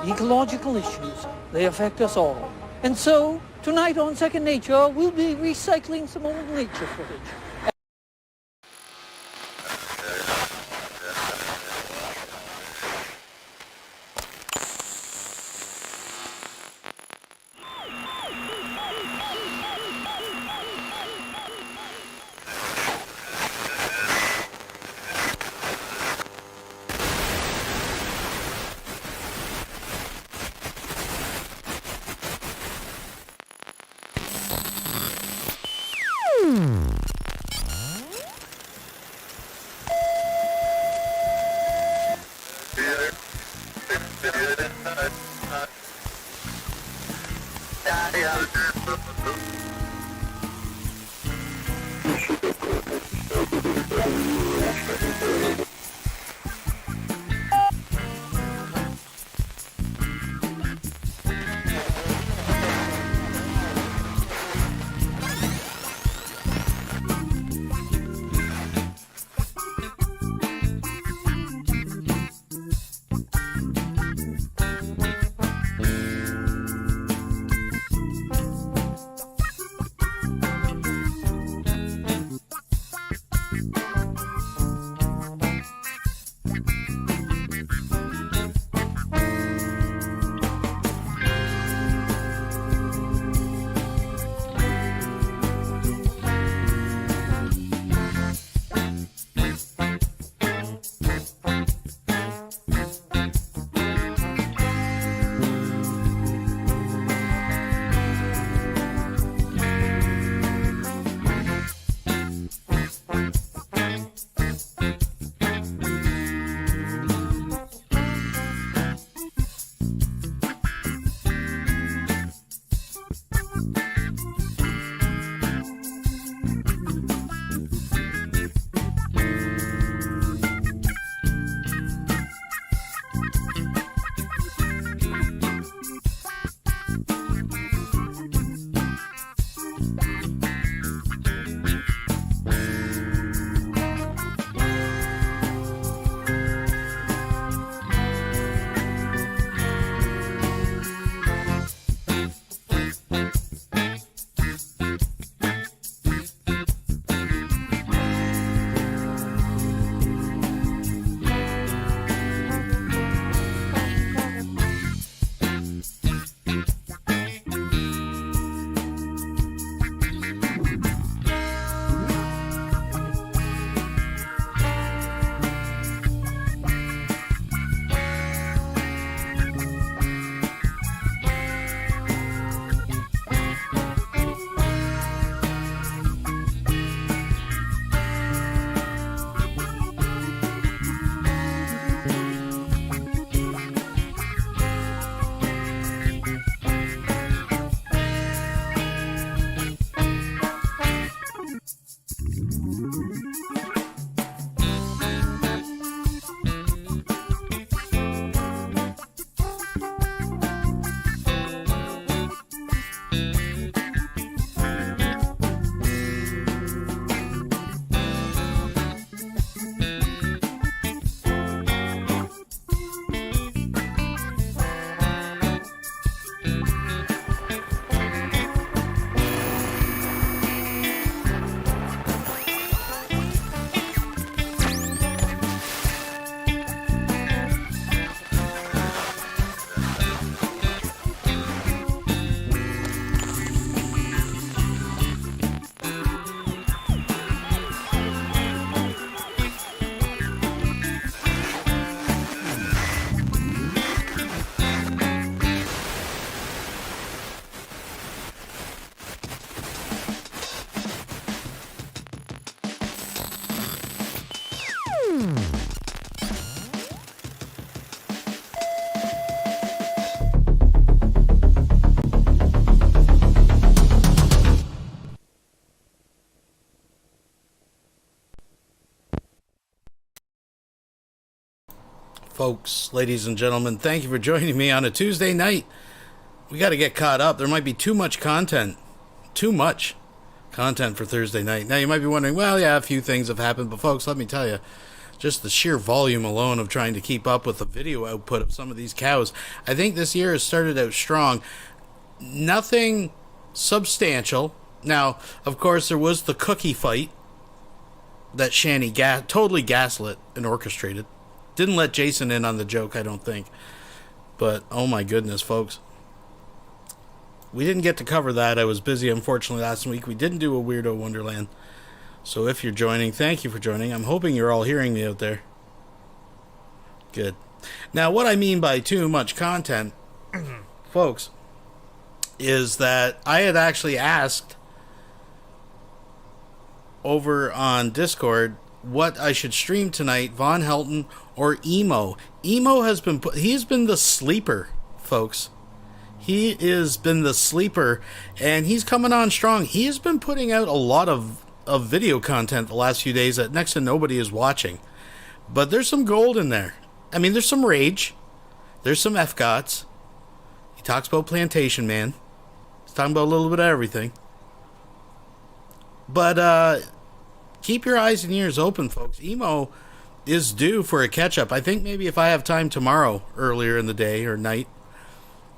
Ecological issues, they affect us all. And so, tonight on Second Nature, we'll be recycling some old nature footage. folks, ladies and gentlemen, thank you for joining me on a Tuesday night. We got to get caught up. There might be too much content. Too much content for Thursday night. Now, you might be wondering, well, yeah, a few things have happened, but folks, let me tell you, just the sheer volume alone of trying to keep up with the video output of some of these cows, I think this year has started out strong. Nothing substantial. Now, of course, there was the cookie fight that Shanny totally gaslit and orchestrated. Didn't let Jason in on the joke, I don't think. But, oh my goodness, folks. We didn't get to cover that. I was busy, unfortunately, last week. We didn't do a Weirdo Wonderland. So if you're joining, thank you for joining. I'm hoping you're all hearing me out there. Good. Now, what I mean by too much content, folks, is that I had actually asked over on Discord what I should stream tonight, Von Helton or Emo. Emo has been he's been the sleeper, folks. He has been the sleeper, and he's coming on strong. He has been putting out a lot of video content the last few days that next to nobody is watching. But there's some gold in there. I mean, there's some rage. There's some FGOTs. He talks about Plantation Man. He's talking about a little bit of everything. But keep your eyes and ears open, folks. Emo is due for a catch-up. I think maybe if I have time tomorrow, earlier in the day or night,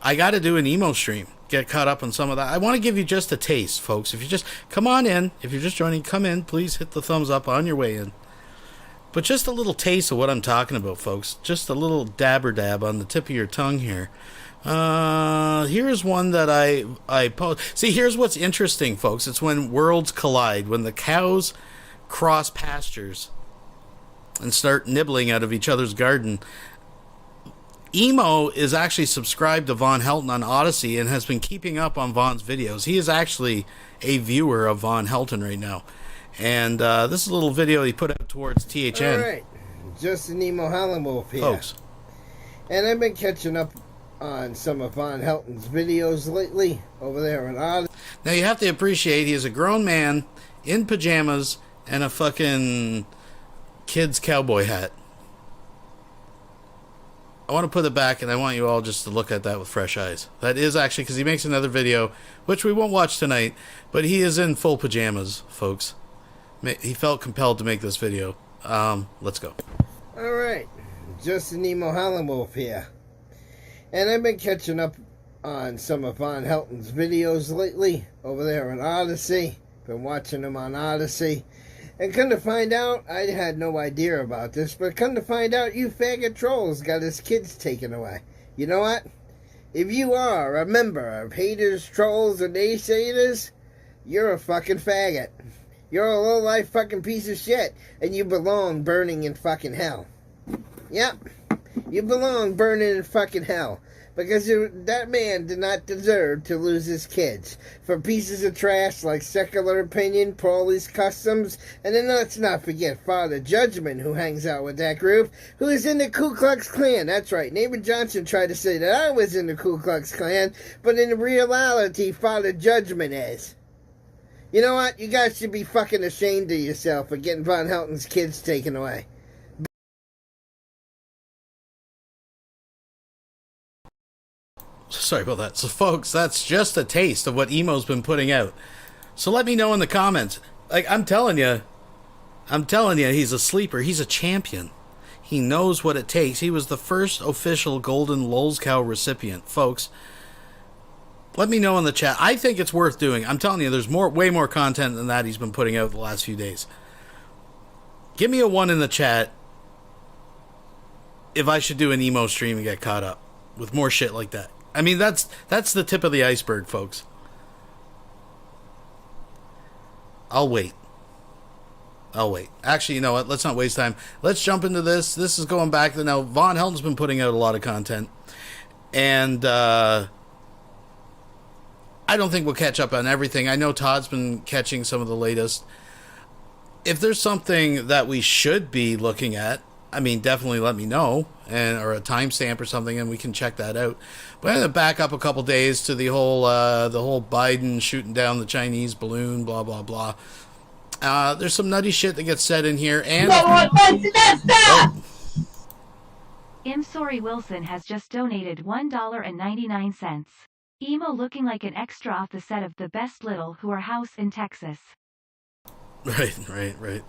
I got to do an Emo stream. Get caught up on some of that. I want to give you just a taste, folks. If you just come on in, if you're just joining, come in. Please hit the thumbs up on your way in. But just a little taste of what I'm talking about, folks. Just a little dabber dab on the tip of your tongue here. Here's one that I post. See, here's what's interesting, folks. It's when worlds collide, when the cows cross pastures and start nibbling out of each other's garden. Emo is actually subscribed to Von Helton on Odyssey and has been keeping up on Von's videos. He is actually a viewer of Von Helton right now. And this is a little video he put out towards THN. All right, just an Emo Helton here. Folks. And I've been catching up on some of Von Helton's videos lately over there on Odyssey. Now, you have to appreciate he is a grown man in pajamas and a fucking kid's cowboy hat. I want to put it back, and I want you all just to look at that with fresh eyes. That is actually, because he makes another video, which we won't watch tonight, but he is in full pajamas, folks. He felt compelled to make this video. Let's go. All right, just an Emo Helton here. And I've been catching up on some of Von Helton's videos lately over there on Odyssey. Been watching them on Odyssey. And come to find out, I had no idea about this, but come to find out, you faggot trolls got his kids taken away. You know what? If you are a member of haters, trolls, and naysayers, you're a fucking faggot. You're a low-life fucking piece of shit, and you belong burning in fucking hell. Yep. You belong burning in fucking hell. Because that man did not deserve to lose his kids for pieces of trash like SecularOpinion, Police Customs, and then let's not forget Father Judgment, who hangs out with that group, who is in the Ku Klux Klan. That's right, Neighbor Johnson tried to say that I was in the Ku Klux Klan, but in reality, Father Judgment is. You know what? You guys should be fucking ashamed of yourself for getting Von Helton's kids taken away. Sorry about that. So, folks, that's just a taste of what Emo's been putting out. So let me know in the comments. Like, I'm telling you, he's a sleeper. He's a champion. He knows what it takes. He was the first official Golden Lulz Cow recipient. Folks, let me know in the chat. I think it's worth doing. I'm telling you, there's way more content than that he's been putting out the last few days. Give me a 1 in the chat if I should do an Emo stream and get caught up with more shit like that. I mean, that's the tip of the iceberg, folks. I'll wait. Actually, you know what? Let's not waste time. Let's jump into this. This is going back to now. Von Helton's been putting out a lot of content. And I don't think we'll catch up on everything. I know Todd's been catching some of the latest. If there's something that we should be looking at, I mean, definitely let me know, or a timestamp or something, and we can check that out. But I'm going to back up a couple days to the whole Biden shooting down the Chinese balloon, blah, blah, blah. There's some nutty shit that gets said in here, and... I'm sorry Wilson has just donated $1.99. Emo looking like an extra off the set of The Best Little Whore House in Texas. Right.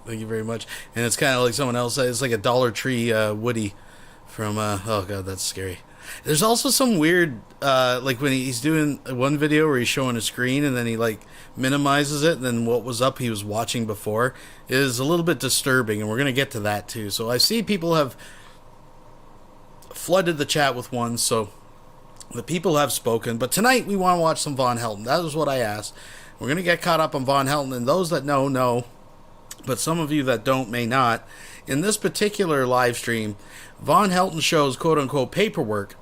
Thank you very much. And it's kind of like someone else said, it's like a Dollar Tree Woody from, oh god, that's scary. There's also some weird, like when he's doing one video where he's showing a screen and then he like minimizes it, and then what was up he was watching before is a little bit disturbing, and we're going to get to that too. So I see people have flooded the chat with one, so the people have spoken. But tonight we want to watch some Von Helton. That was what I asked. We're going to get caught up on Von Helton, and those that know, but some of you that don't may not. In this particular live stream, Von Helton shows quote-unquote paperwork,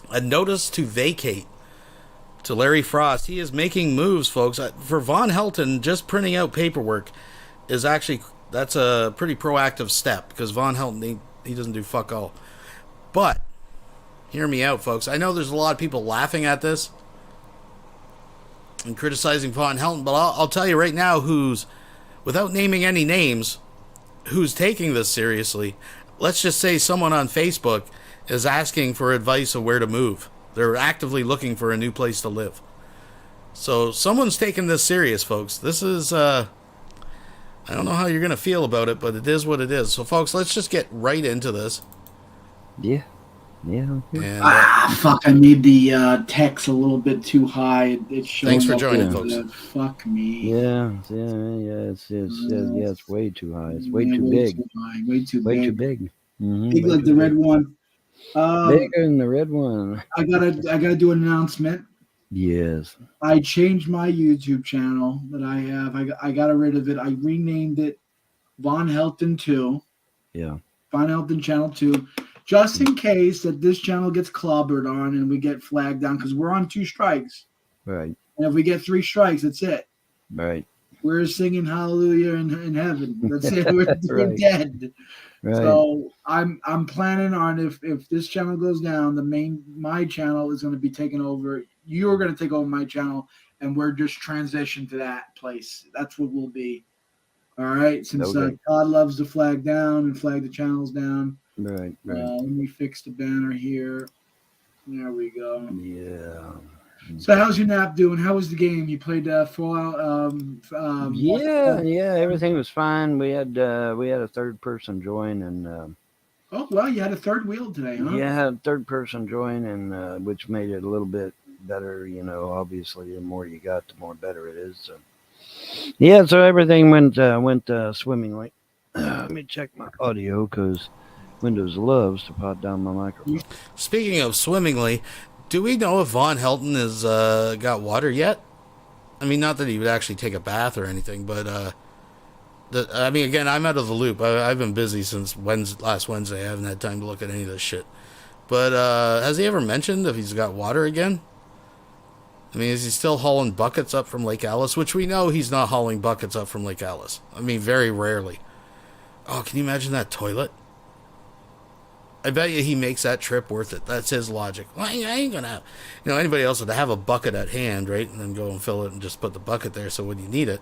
a notice to vacate to Larry Frost. He is making moves, folks. For Von Helton, just printing out paperwork is actually, that's a pretty proactive step, because Von Helton, he doesn't do fuck all. But, hear me out, folks. I know there's a lot of people laughing at this and criticizing Von Helton, but I'll tell you right now who's, without naming any names, who's taking this seriously. Let's just say someone on Facebook is asking for advice of where to move. They're actively looking for a new place to live. So someone's taking this serious, folks. This is, I don't know how you're going to feel about it, but it is what it is. So, folks, let's just get right into this. Yeah. And, fuck, I made the text a little bit too high. It's showing thanks for up joining, with, folks. fuck me. Yeah, it's way too high. It's way too big. Too high, way too big. Mm-hmm, big like the red one. Bigger than the red one. I gotta do an announcement. Yes. I changed my YouTube channel that I have. I got rid of it. I renamed it Von Helton 2. Yeah. Von Helton Channel 2. Just in case that this channel gets clobbered on and we get flagged down, because we're on 2 strikes. Right. And if we get 3 strikes, that's it. Right. We're singing hallelujah in heaven. That's it. We're Right. dead. Right. So I'm planning on if this channel goes down, my channel is going to be taken over. You're going to take over my channel, and we're just transition to that place. That's what we'll be. All right. Since Okay. Todd loves to flag down and flag the channels down. Right. Let me fix the banner here. There we go. Yeah. So how's your nap doing? How was the game? You played Fallout? Yeah. Everything was fine. We had a third person join, and Oh well, you had a third wheel today, huh? yeah, had a third person join, and which made it a little bit better. You know, obviously, the more you got, the more better it is. So yeah, so everything went swimmingly. Let me check my audio because Windows loves to pot down my microphone. speaking of swimmingly, do we know if Von Helton has got water yet? I mean, not that he would actually take a bath or anything, but I mean, again, I'm out of the loop. I've been busy since last Wednesday. I haven't had time to look at any of this shit. But has he ever mentioned if he's got water again? I mean, is he still hauling buckets up from Lake Alice? Which we know he's not hauling buckets up from Lake Alice. I mean, very rarely. Oh, can you imagine that toilet? I bet you he makes that trip worth it. That's his logic. Well, I ain't gonna, anybody else would have a bucket at hand, right? And then go and fill it and just put the bucket there so when you need it.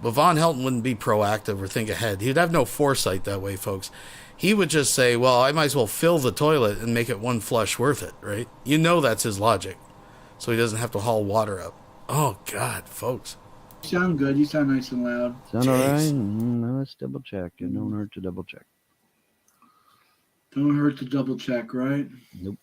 But Von Helton wouldn't be proactive or think ahead. He'd have no foresight that way, folks. He would just say, well, I might as well fill the toilet and make it one flush worth it, right? You know that's his logic. So he doesn't have to haul water up. Oh, God, folks. You sound good. You sound nice and loud. Sound all right? No, let's double check. It don't hurt to double check. Don't hurt to double check, right? Nope.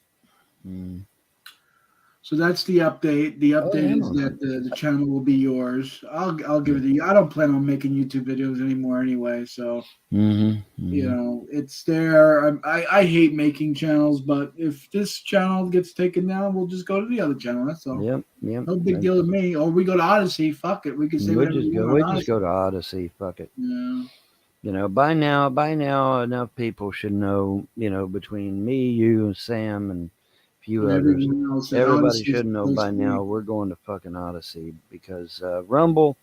So that's the update. The update is that the channel will be yours. I'll give it to you. I don't plan on making YouTube videos anymore anyway, so it's there. I hate making channels, but if this channel gets taken down, we'll just go to the other channel. That's all. Yep. No big deal to me. Or we go to Odyssey. Fuck it. We can say whatever we want. We just go to Odyssey. Fuck it. Yeah. By now, enough people should know. Between me, you, Sam, and a few others, everybody should know by now. We're going to fucking Odyssey because Rumble.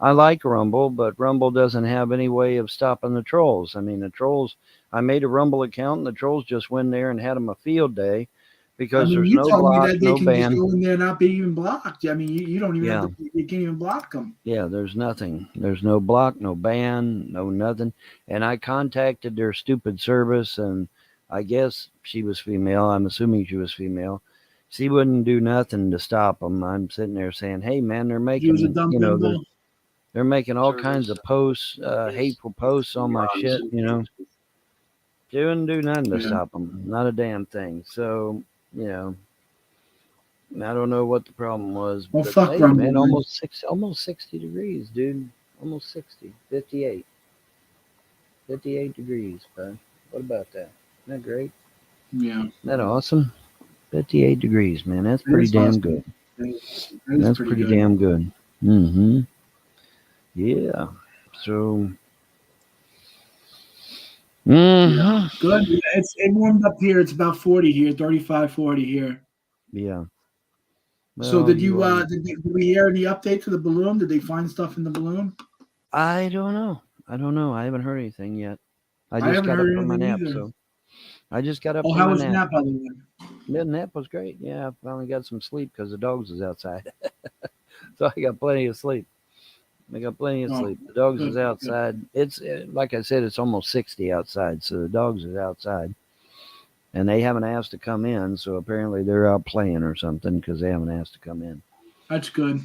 I like Rumble, but Rumble doesn't have any way of stopping the trolls. I mean, the trolls. I made a Rumble account, and the trolls just went there and had them a field day. Because there's no block, no ban. Just go in there and not be even blocked. I mean, you don't even have to, you can't even block them. Yeah, there's nothing. There's no block, no ban, no nothing. And I contacted their stupid service, and I guess she was female. I'm assuming she was female. She wouldn't do nothing to stop them. I'm sitting there saying, "Hey, man, they're She was a making, dumb you know, bimbo. they're making all kinds of posts, hateful posts on my shit, you know." She wouldn't do nothing to Yeah. stop them. Not a damn thing. So, you know, I don't know what the problem was. Well, But fuck hey, Rumble, man, man. almost 60 degrees, dude. Almost 60. 58. 58 degrees, bud. What about that? Isn't that great? Yeah. Isn't that awesome? 58 degrees, man. That's That pretty is damn awesome. good. That is That's pretty pretty good. damn good. Mm-hmm. Yeah. So. Yeah. Good. Yeah, it warmed up here. It's about 40 here, 35, 40 here. Yeah. So Well, did did we hear any update to the balloon? Did they find stuff in the balloon? I don't know. I haven't heard anything yet. I I just haven't got up heard from my anything nap, either. so I just got up Oh, from how my was nap. the nap, by the way? The nap was great. Yeah, I finally got some sleep because the dogs was outside. So I got plenty of sleep. The dogs is outside. It's like I said, it's almost 60 outside, so the dogs is outside. And they haven't asked to come in, so apparently they're out playing or something because they haven't asked to come in. That's good.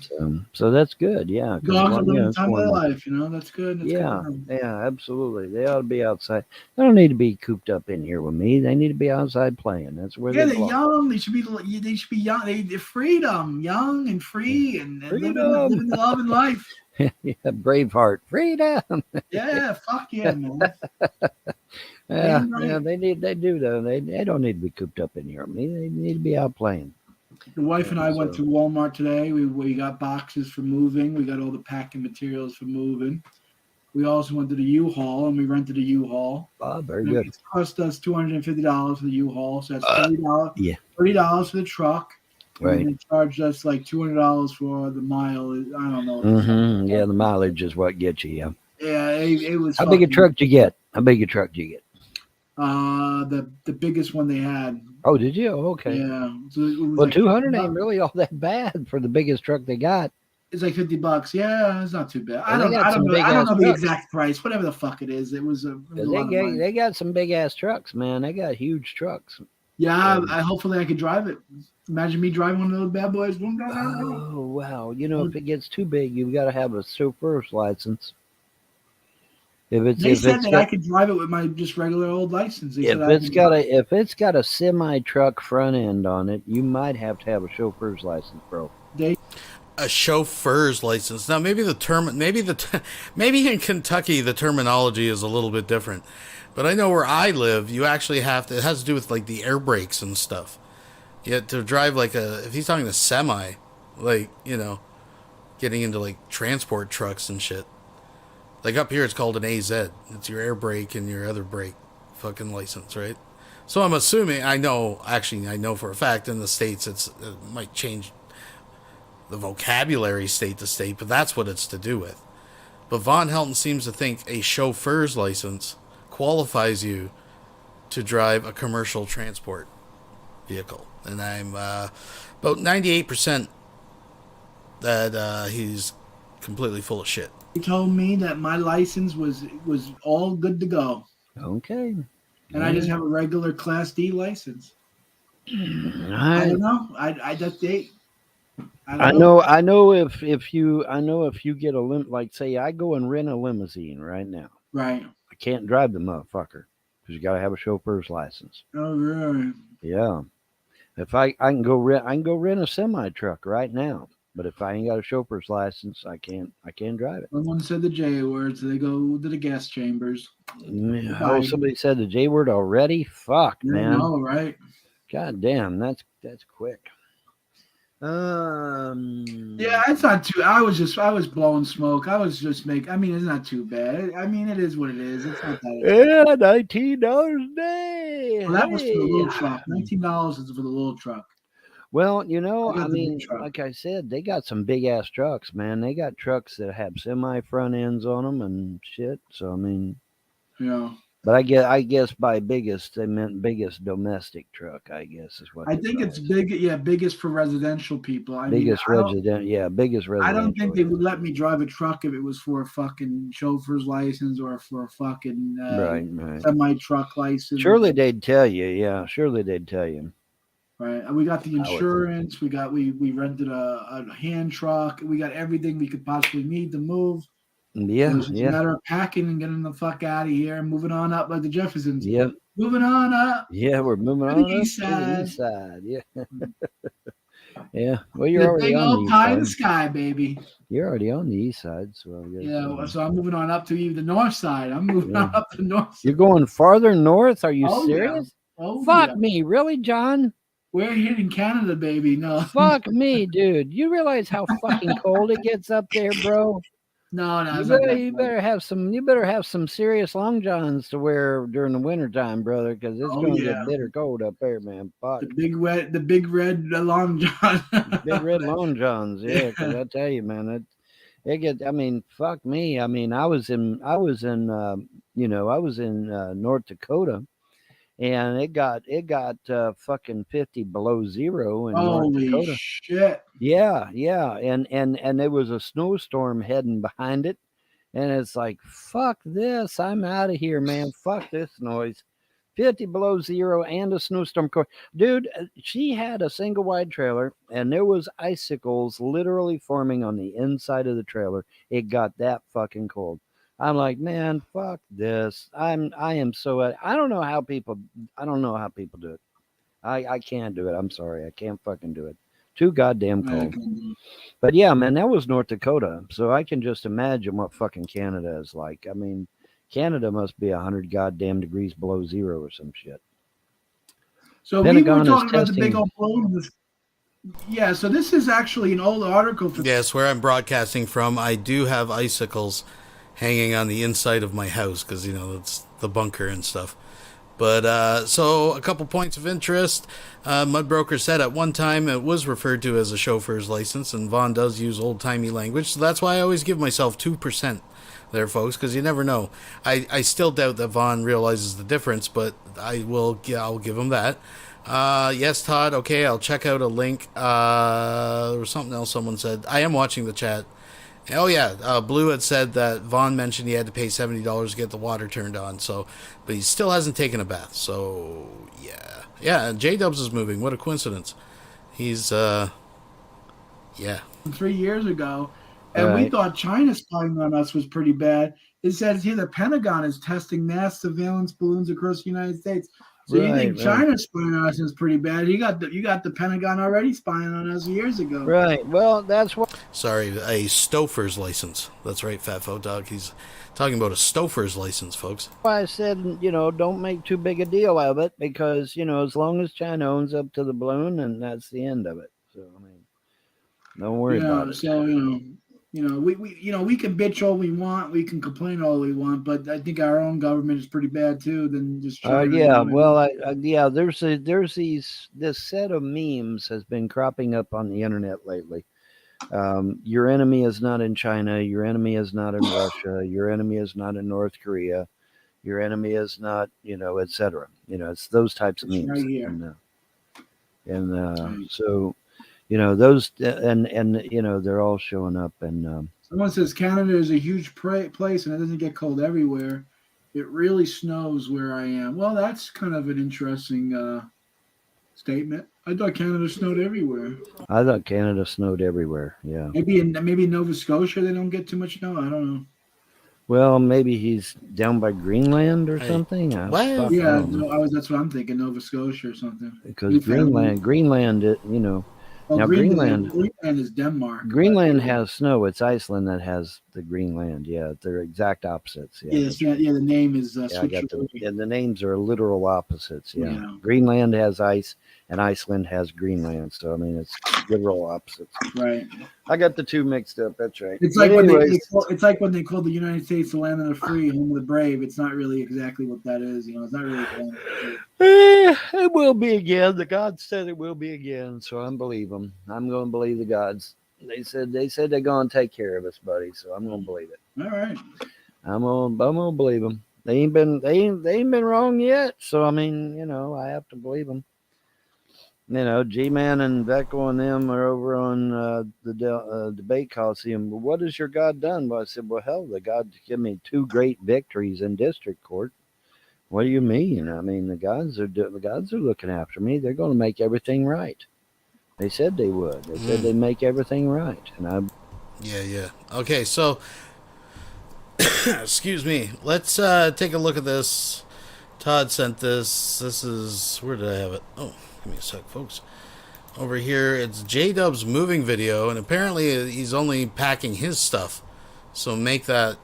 So that's good, yeah. Dogs are living it's time of their warm. life, you know. That's good. That's Yeah, good. yeah, absolutely. They ought to be outside. They don't need to be cooped up in here with me. They need to be outside playing. That's where Yeah, they they're belong. young. They should be young. They're freedom, young and free, and living the love and life. Yeah, Braveheart, freedom. Yeah, fuck yeah, man. Yeah, they do though. They don't need to be cooped up in here with me. They need to be out playing. The wife and I went to Walmart today. We got boxes for moving. We got all the packing materials for moving. We also went to the U-Haul and we rented a U-Haul. Oh, very good. It cost us $250 for the U-Haul, so that's $30. Yeah, $30 for the truck. right. And they charged us like $200 for the mile. I don't know. Mm-hmm. Yeah, the mileage is what gets you. Yeah. Yeah, it was. How big a truck did you get? The biggest one they had. Oh, did you? Oh, okay. Yeah. So it was well, like 200 ain't really all that bad for the biggest truck they got. It's like $50. Yeah, it's not too bad. I don't know the exact price. Whatever the fuck it is, it was a lot of money. They got some big ass trucks, man. They got huge trucks. Yeah, hopefully I could drive it. Imagine me driving one of those bad boys. Oh wow! You know, if it gets too big, you've got to have a chauffeur's license. They said that I could drive it with my just regular old license. If it's got a semi truck front end on it, you might have to have a chauffeur's license, bro. A chauffeur's license. Now, maybe in Kentucky the terminology is a little bit different, but I know where I live, you actually have to. It has to do with like the air brakes and stuff. You have to drive if he's talking a semi, like getting into like transport trucks and shit. Like up here, it's called an AZ. It's your air brake and your other brake fucking license, right? So I'm assuming, I know for a fact in the States it might change the vocabulary state to state, but that's what it's to do with. But Von Helton seems to think a chauffeur's license qualifies you to drive a commercial transport vehicle. And I'm about 98% that he's completely full of shit. He told me that my license was all good to go. Okay. And I just have a regular Class D license. I don't know. I know if you get a like say I go and rent a limousine right now. Right. I can't drive the motherfucker because you got to have a chauffeur's license. Oh really? Yeah. If I can go rent a semi truck right now. But if I ain't got a chauffeur's license, I can't drive it. Someone said the J words. They go to the gas chambers. Oh, somebody said the J word already? Fuck, man. No, right? God damn, that's quick. Yeah, it's not too. I was blowing smoke. I was just making. I mean, it's not too bad. I mean, it is what it is. It's not that. Yeah, $19 a day. Well, that was for the little truck. $19 is for the little truck. Well, I mean, like I said, they got some big ass trucks, man. They got trucks that have semi front ends on them and shit. So I mean, yeah, But I guess by biggest they meant biggest domestic truck. I guess is what I think it's big. Yeah, biggest for residential people. biggest resident. Yeah, biggest I residential. don't think they would let me drive a truck if it was for a fucking chauffeur's license or for a fucking right. semi truck license. Surely they'd tell you. Yeah, surely they'd tell you. Right, and we got the insurance. We rented a hand truck. We got everything we could possibly need to move. Yeah, so it's a matter of packing and getting the fuck out of here and moving on up like the Jeffersons. Yep. Moving on up. Yeah, we're moving on up to the east side. Yeah. Yeah. Well, you're already on the east pie side. in the sky, baby. You're already on the east side, so so I'm moving on up to even the north side. I'm moving on up to the north side. You're going farther north? Are you serious? Yeah. Oh, fuck me, really, John? We're here in Canada, baby. No. Fuck me, dude. You realize how fucking cold it gets up there, bro? No, you better have some serious long johns to wear during the winter time, brother, because it's gonna get bitter cold up there, man. Fuck. The big red long john. Big red long johns, yeah. Because I tell you, man, it gets. I mean, fuck me. I mean, I was in North Dakota, and it got fucking 50 below zero in North Dakota. Holy shit. Yeah, and there was a snowstorm heading behind it, and it's like, fuck this, I'm out of here, man. Fuck this noise. 50 below zero and a snowstorm. Dude, she had a single wide trailer, and there was icicles literally forming on the inside of the trailer. It got that fucking cold. I'm like, man, fuck this. I am so. I don't know how people do it. I can't do it. I'm sorry, I can't fucking do it. Too goddamn cold. But yeah, man, that was North Dakota. So I can just imagine what fucking Canada is like. I mean, Canada must be 100 goddamn degrees below zero or some shit. So Pentagon we were talking about the big old balloon. Yeah, so this is actually an old article. Yes, where I'm broadcasting from, I do have icicles hanging on the inside of my house because, it's the bunker and stuff. But so a couple points of interest. Mudbroker said at one time it was referred to as a chauffeur's license, and Vaughn does use old-timey language, so that's why I always give myself 2% there, folks, because you never know. I still doubt that Vaughn realizes the difference, but I'll give him that. Yes, Todd, okay, I'll check out a link. There was something else someone said. I am watching the chat. Oh, yeah, Blue had said that Vaughn mentioned he had to pay $70 to get the water turned on, but he still hasn't taken a bath, so, yeah. Yeah, and J-Dubs is moving. What a coincidence. He's, yeah. 3 years ago, and we thought China spying on us was pretty bad. It says here the Pentagon is testing mass surveillance balloons across the United States. So you think China spying on us is pretty bad? You got the Pentagon already spying on us years ago. Right. Well, that's what. Sorry, a Stouffer's license. That's right, Fat Folk Dog. He's talking about a Stouffer's license, folks. I said, don't make too big a deal of it because, as long as China owns up to the balloon, and that's the end of it. So, I mean, don't worry about it. So, we can bitch all we want, we can complain all we want, but I think our own government is pretty bad too. Than just this set of memes has been cropping up on the internet lately. Your enemy is not in China. Your enemy is not in Russia. Your enemy is not in North Korea. Your enemy is not, etc. It's those types of memes. Right here. So. Those and they're all showing up. And someone says Canada is a huge place and it doesn't get cold everywhere. It really snows where I am. Well, that's kind of an interesting statement. I thought Canada snowed everywhere. I thought Canada snowed everywhere. Yeah. Maybe in Nova Scotia they don't get too much snow. I don't know. Well, maybe he's down by Greenland or something. Well, yeah, that's what I'm thinking. Nova Scotia or something. Because Greenland, now Greenland is Denmark. Greenland has snow. It's Iceland that has the Greenland. Yeah, they're exact opposites. Yeah, the name is. The names are literal opposites. Yeah. Greenland has ice, and Iceland has Greenland. So I mean, it's literal opposites. Right. I got the two mixed up. That's right. It's like when they call the United States the land of the free, home of the brave. It's not really exactly what that is. It's not really. It will be again. The gods said it will be again, so I'm believe them. I'm going to believe the gods. They said they're going to take care of us, buddy. So I'm going to believe it. All right. I'm gonna believe them. They ain't been wrong yet. So I mean, you know, I have to believe them. You know, G-Man and Veckel and them are over on the debate coliseum. Well, what has your God done? Well, I said, well, hell, the God gave me 2 great victories in district court. What do you mean? I mean, the gods are looking after me. They're going to make everything right. They said they would. They said they'd make everything right, and I. Yeah. Okay, so excuse me. Let's take a look at this. Todd sent this. This is, where did I have it? Oh, give me a sec, folks. Over here, it's J-Dub's moving video, and apparently he's only packing his stuff. So make that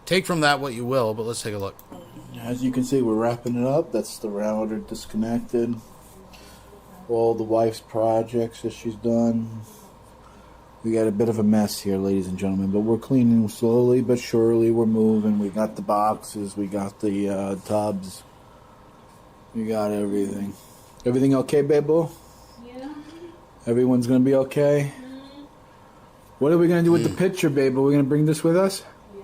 take from that what you will. But let's take a look. As you can see, we're wrapping it up. That's the router disconnected. All the wife's projects that she's done. We got a bit of a mess here, ladies and gentlemen, but we're cleaning slowly but surely. We're moving. We got the boxes. We got the tubs. We got everything. Everything okay, babe-o? Yeah. Everyone's going to be okay? Mm-hmm. What are we going to do with the picture, babe? Are we going to bring this with us? Yeah.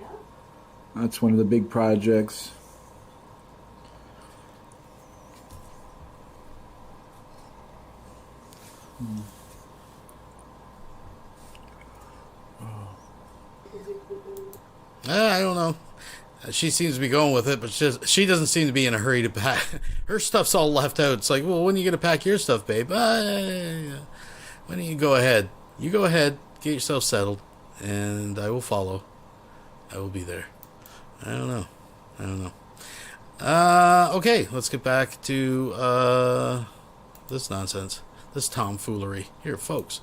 That's one of the big projects. I don't know. She seems to be going with it, but she doesn't seem to be in a hurry to pack. Her stuff's all left out. It's like, well, when are you going to pack your stuff, babe? Why don't you go ahead? You go ahead, get yourself settled, and I will follow. I will be there. I don't know. Okay, let's get back to this nonsense. This tomfoolery. Here, folks.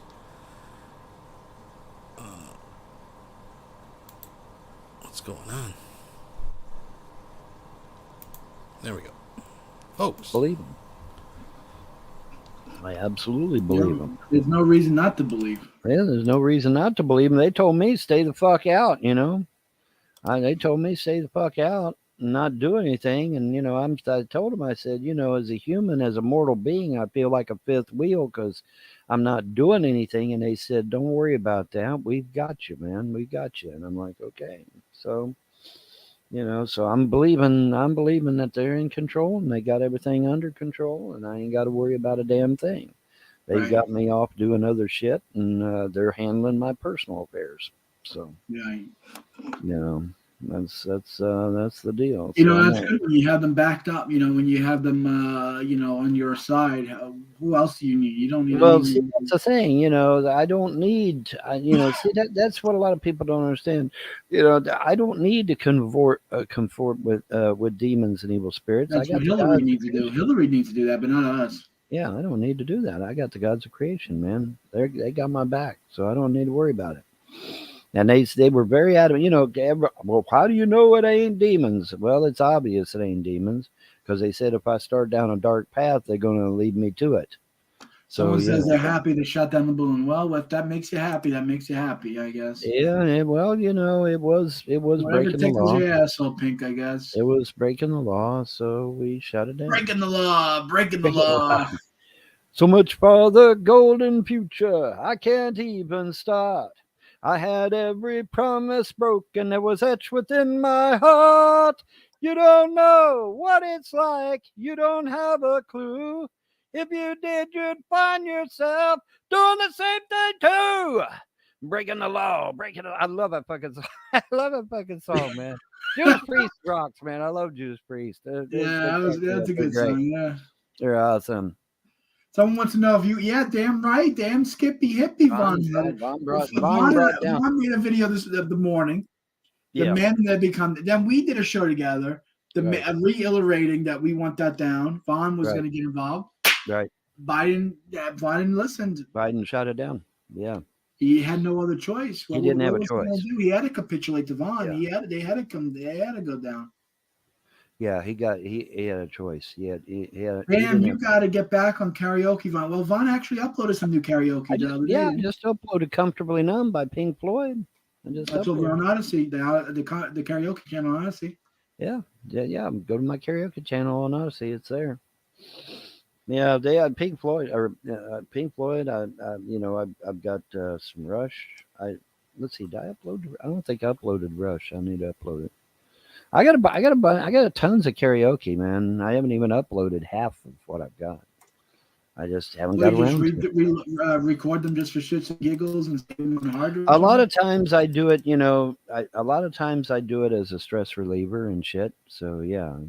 What's going on? There we go. Folks. Believe him. I absolutely believe him. There's no reason not to believe. Yeah, there's no reason not to believe him. They told me stay the fuck out, you know. They told me stay the fuck out and not do anything. And, you know, I told them, I said, you know, as a human, as a mortal being, I feel like a fifth wheel because I'm not doing anything. And they said, don't worry about that. We've got you, man. We got you. And I'm like, okay. So, you know, so I'm believing that they're in control and they got everything under control and I ain't got to worry about a damn thing. They got me off doing other shit and they're handling my personal affairs. So, yeah, you know, that's the deal. You know, that's good when you have them backed up. You know, when you have them, you know, on your side. Who else do you need? You don't need. Well, see, that's the thing. You know, I don't need. You know, see that's what a lot of people don't understand. You know, I don't need to convert with demons and evil spirits. That's what Hillary needs to do. Hillary needs to do that, but not us. Yeah, I don't need to do that. I got the gods of creation, man. They got my back, so I don't need to worry about it. And they were very adamant, you know, well, how do you know it ain't demons? Well, it's obvious it ain't demons because they said if I start down a dark path, they're going to lead me to it. So someone says they're happy they shut down the balloon. Well, if that makes you happy, that makes you happy, I guess. Yeah, well, you know, it was breaking the law. Your asshole, Pink, I guess. It was breaking the law, so we shut it down. Breaking the law. So much for the golden future. I can't even start. I had every promise broken that was etched within my heart. You don't know what it's like. You don't have a clue. If you did, you'd find yourself doing the same thing too. Breaking the law. I love that fucking song. I love that fucking song, man. Judas Priest rocks, man. I love Judas Priest. That's a good song, yeah. They're awesome. Someone wants to know if you, damn right, damn Skippy Hippie Von made a video the morning. The man that become. Then we did a show together. Reiterating that we want that down. Von was going to get involved. Right. Biden listened. Biden shut it down. Yeah. He had no other choice. He didn't have a choice. He had to capitulate to Von. Yeah. They had to go down. Yeah, he had a choice. He had you got to get back on karaoke, Von. Well, Von actually uploaded some new karaoke the other day. I just uploaded "Comfortably Numb" by Pink Floyd. That's over on Odyssey, the karaoke channel on Odyssey. Yeah. Go to my karaoke channel on Odyssey. It's there. Yeah, they had Pink Floyd. I've got some Rush. Let's see. Did I upload? I don't think I uploaded Rush. I need to upload it. I got tons of karaoke, man. I haven't even uploaded half of what I've got. I just haven't got around to it. Record them just for shits and giggles and save them on the hard drive. A lot of times I do it, a lot of times I do it as a stress reliever and shit. So yeah, I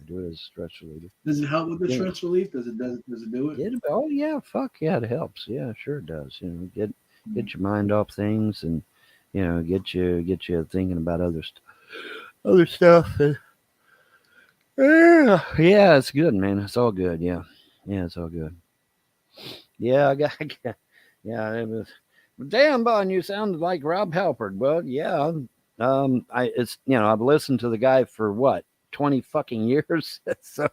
do it as a stress reliever. Does it help with the stress relief? Does it do it? Oh yeah, fuck yeah, it helps. Yeah, sure it does. Get your mind off things and get you thinking about other stuff. Yeah, it's good, man. It's all good. Yeah, it's all good. Yeah, I got yeah. It was. Damn, Bon, you sounded like Rob Halpert. Well, yeah. I've listened to the guy for what 20 fucking years, so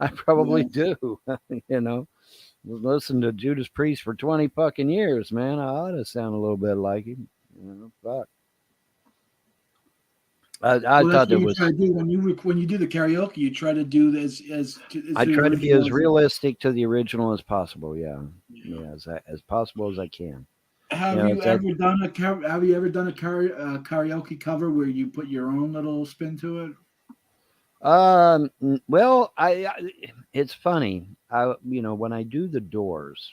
I probably do. Listen to Judas Priest for 20 fucking years, man. I ought to sound a little bit like him. Fuck. I thought it was. Try to do when you do the karaoke, you try to do this as I try to be as realistic to the original as possible. Yeah, as possible as I can. Have you ever done a karaoke cover where you put your own little spin to it? Well, it's funny. When I do the Doors,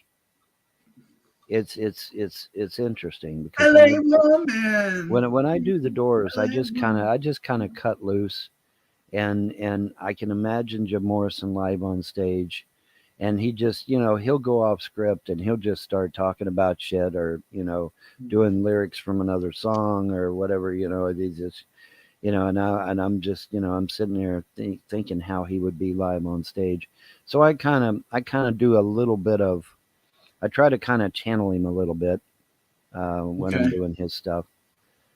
it's interesting because when I do the Doors, I just kind of cut loose, and I can imagine Jim Morrison live on stage. And he just, he'll go off script and he'll just start talking about shit or, doing lyrics from another song or whatever, they just, and I'm just, I'm sitting there thinking how he would be live on stage. So I kind of do a little bit of, I try to kind of channel him a little bit when I'm doing his stuff.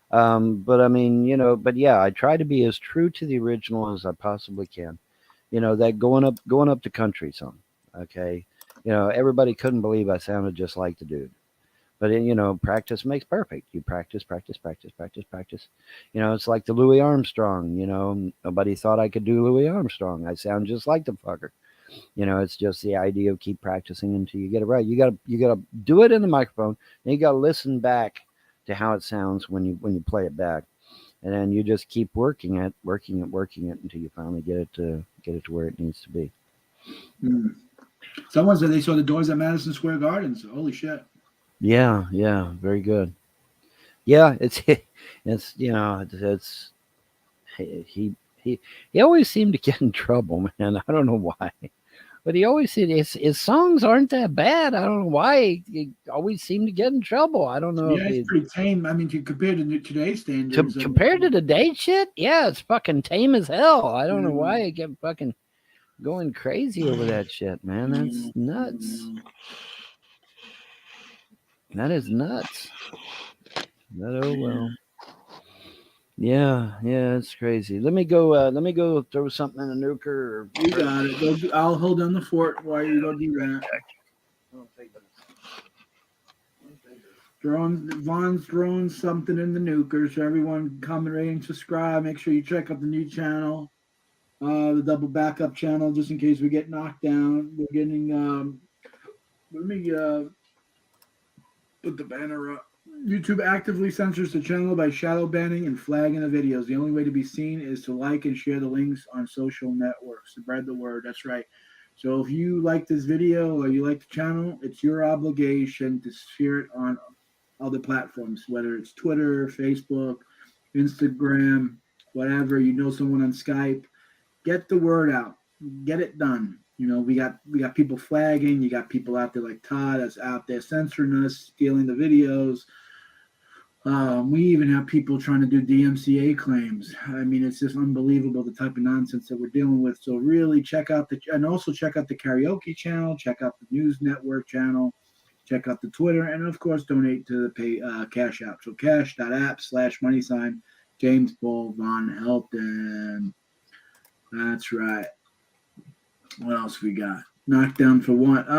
But I mean, but yeah, I try to be as true to the original as I possibly can. That going up to country song. Okay. Everybody couldn't believe I sounded just like the dude, but practice makes perfect. You practice. It's like the Louis Armstrong, nobody thought I could do Louis Armstrong. I sound just like the fucker. It's just the idea of keep practicing until you get it right. You gotta do it in the microphone, and you gotta listen back to how it sounds when you play it back. And then you just keep working it until you finally get it to where it needs to be. Someone said they saw the Doors at Madison Square Garden. So holy shit. Yeah, very good. Yeah, he always seemed to get in trouble, man. I don't know why, but he always said his songs aren't that bad. I don't know why he always seemed to get in trouble. I don't know. Yeah, it's pretty tame. I mean, compared to today's standards. Compared to today's shit, yeah, it's fucking tame as hell. I don't know why it kept fucking going crazy over that shit, man. That's nuts. That is nuts. But oh well. Yeah, it's crazy. Let me go throw something in a nuker. You got it. I'll hold down the fort while you go do that. Von's throwing something in the nuker, so everyone comment, rate, and subscribe. Make sure you check out the new channel. The double backup channel, just in case we get knocked down. We're getting let me put the banner up. YouTube actively censors the channel by shadow banning and flagging the videos. The only way to be seen is to like and share the links on social networks. Spread the word. That's right. So if you like this video or you like the channel, it's your obligation to share it on other platforms, whether it's Twitter, Facebook, Instagram, whatever. Someone on Skype. Get the word out. Get it done. We got people flagging. You got people out there like Todd that's out there censoring us, stealing the videos. We even have people trying to do DMCA claims. I mean, it's just unbelievable the type of nonsense that we're dealing with. So really check out the karaoke channel, check out the news network channel, check out the Twitter, and of course donate to the Cash App. So cash.app/money James Bull Von Helton. That's right. What else we got? Knockdown for what? They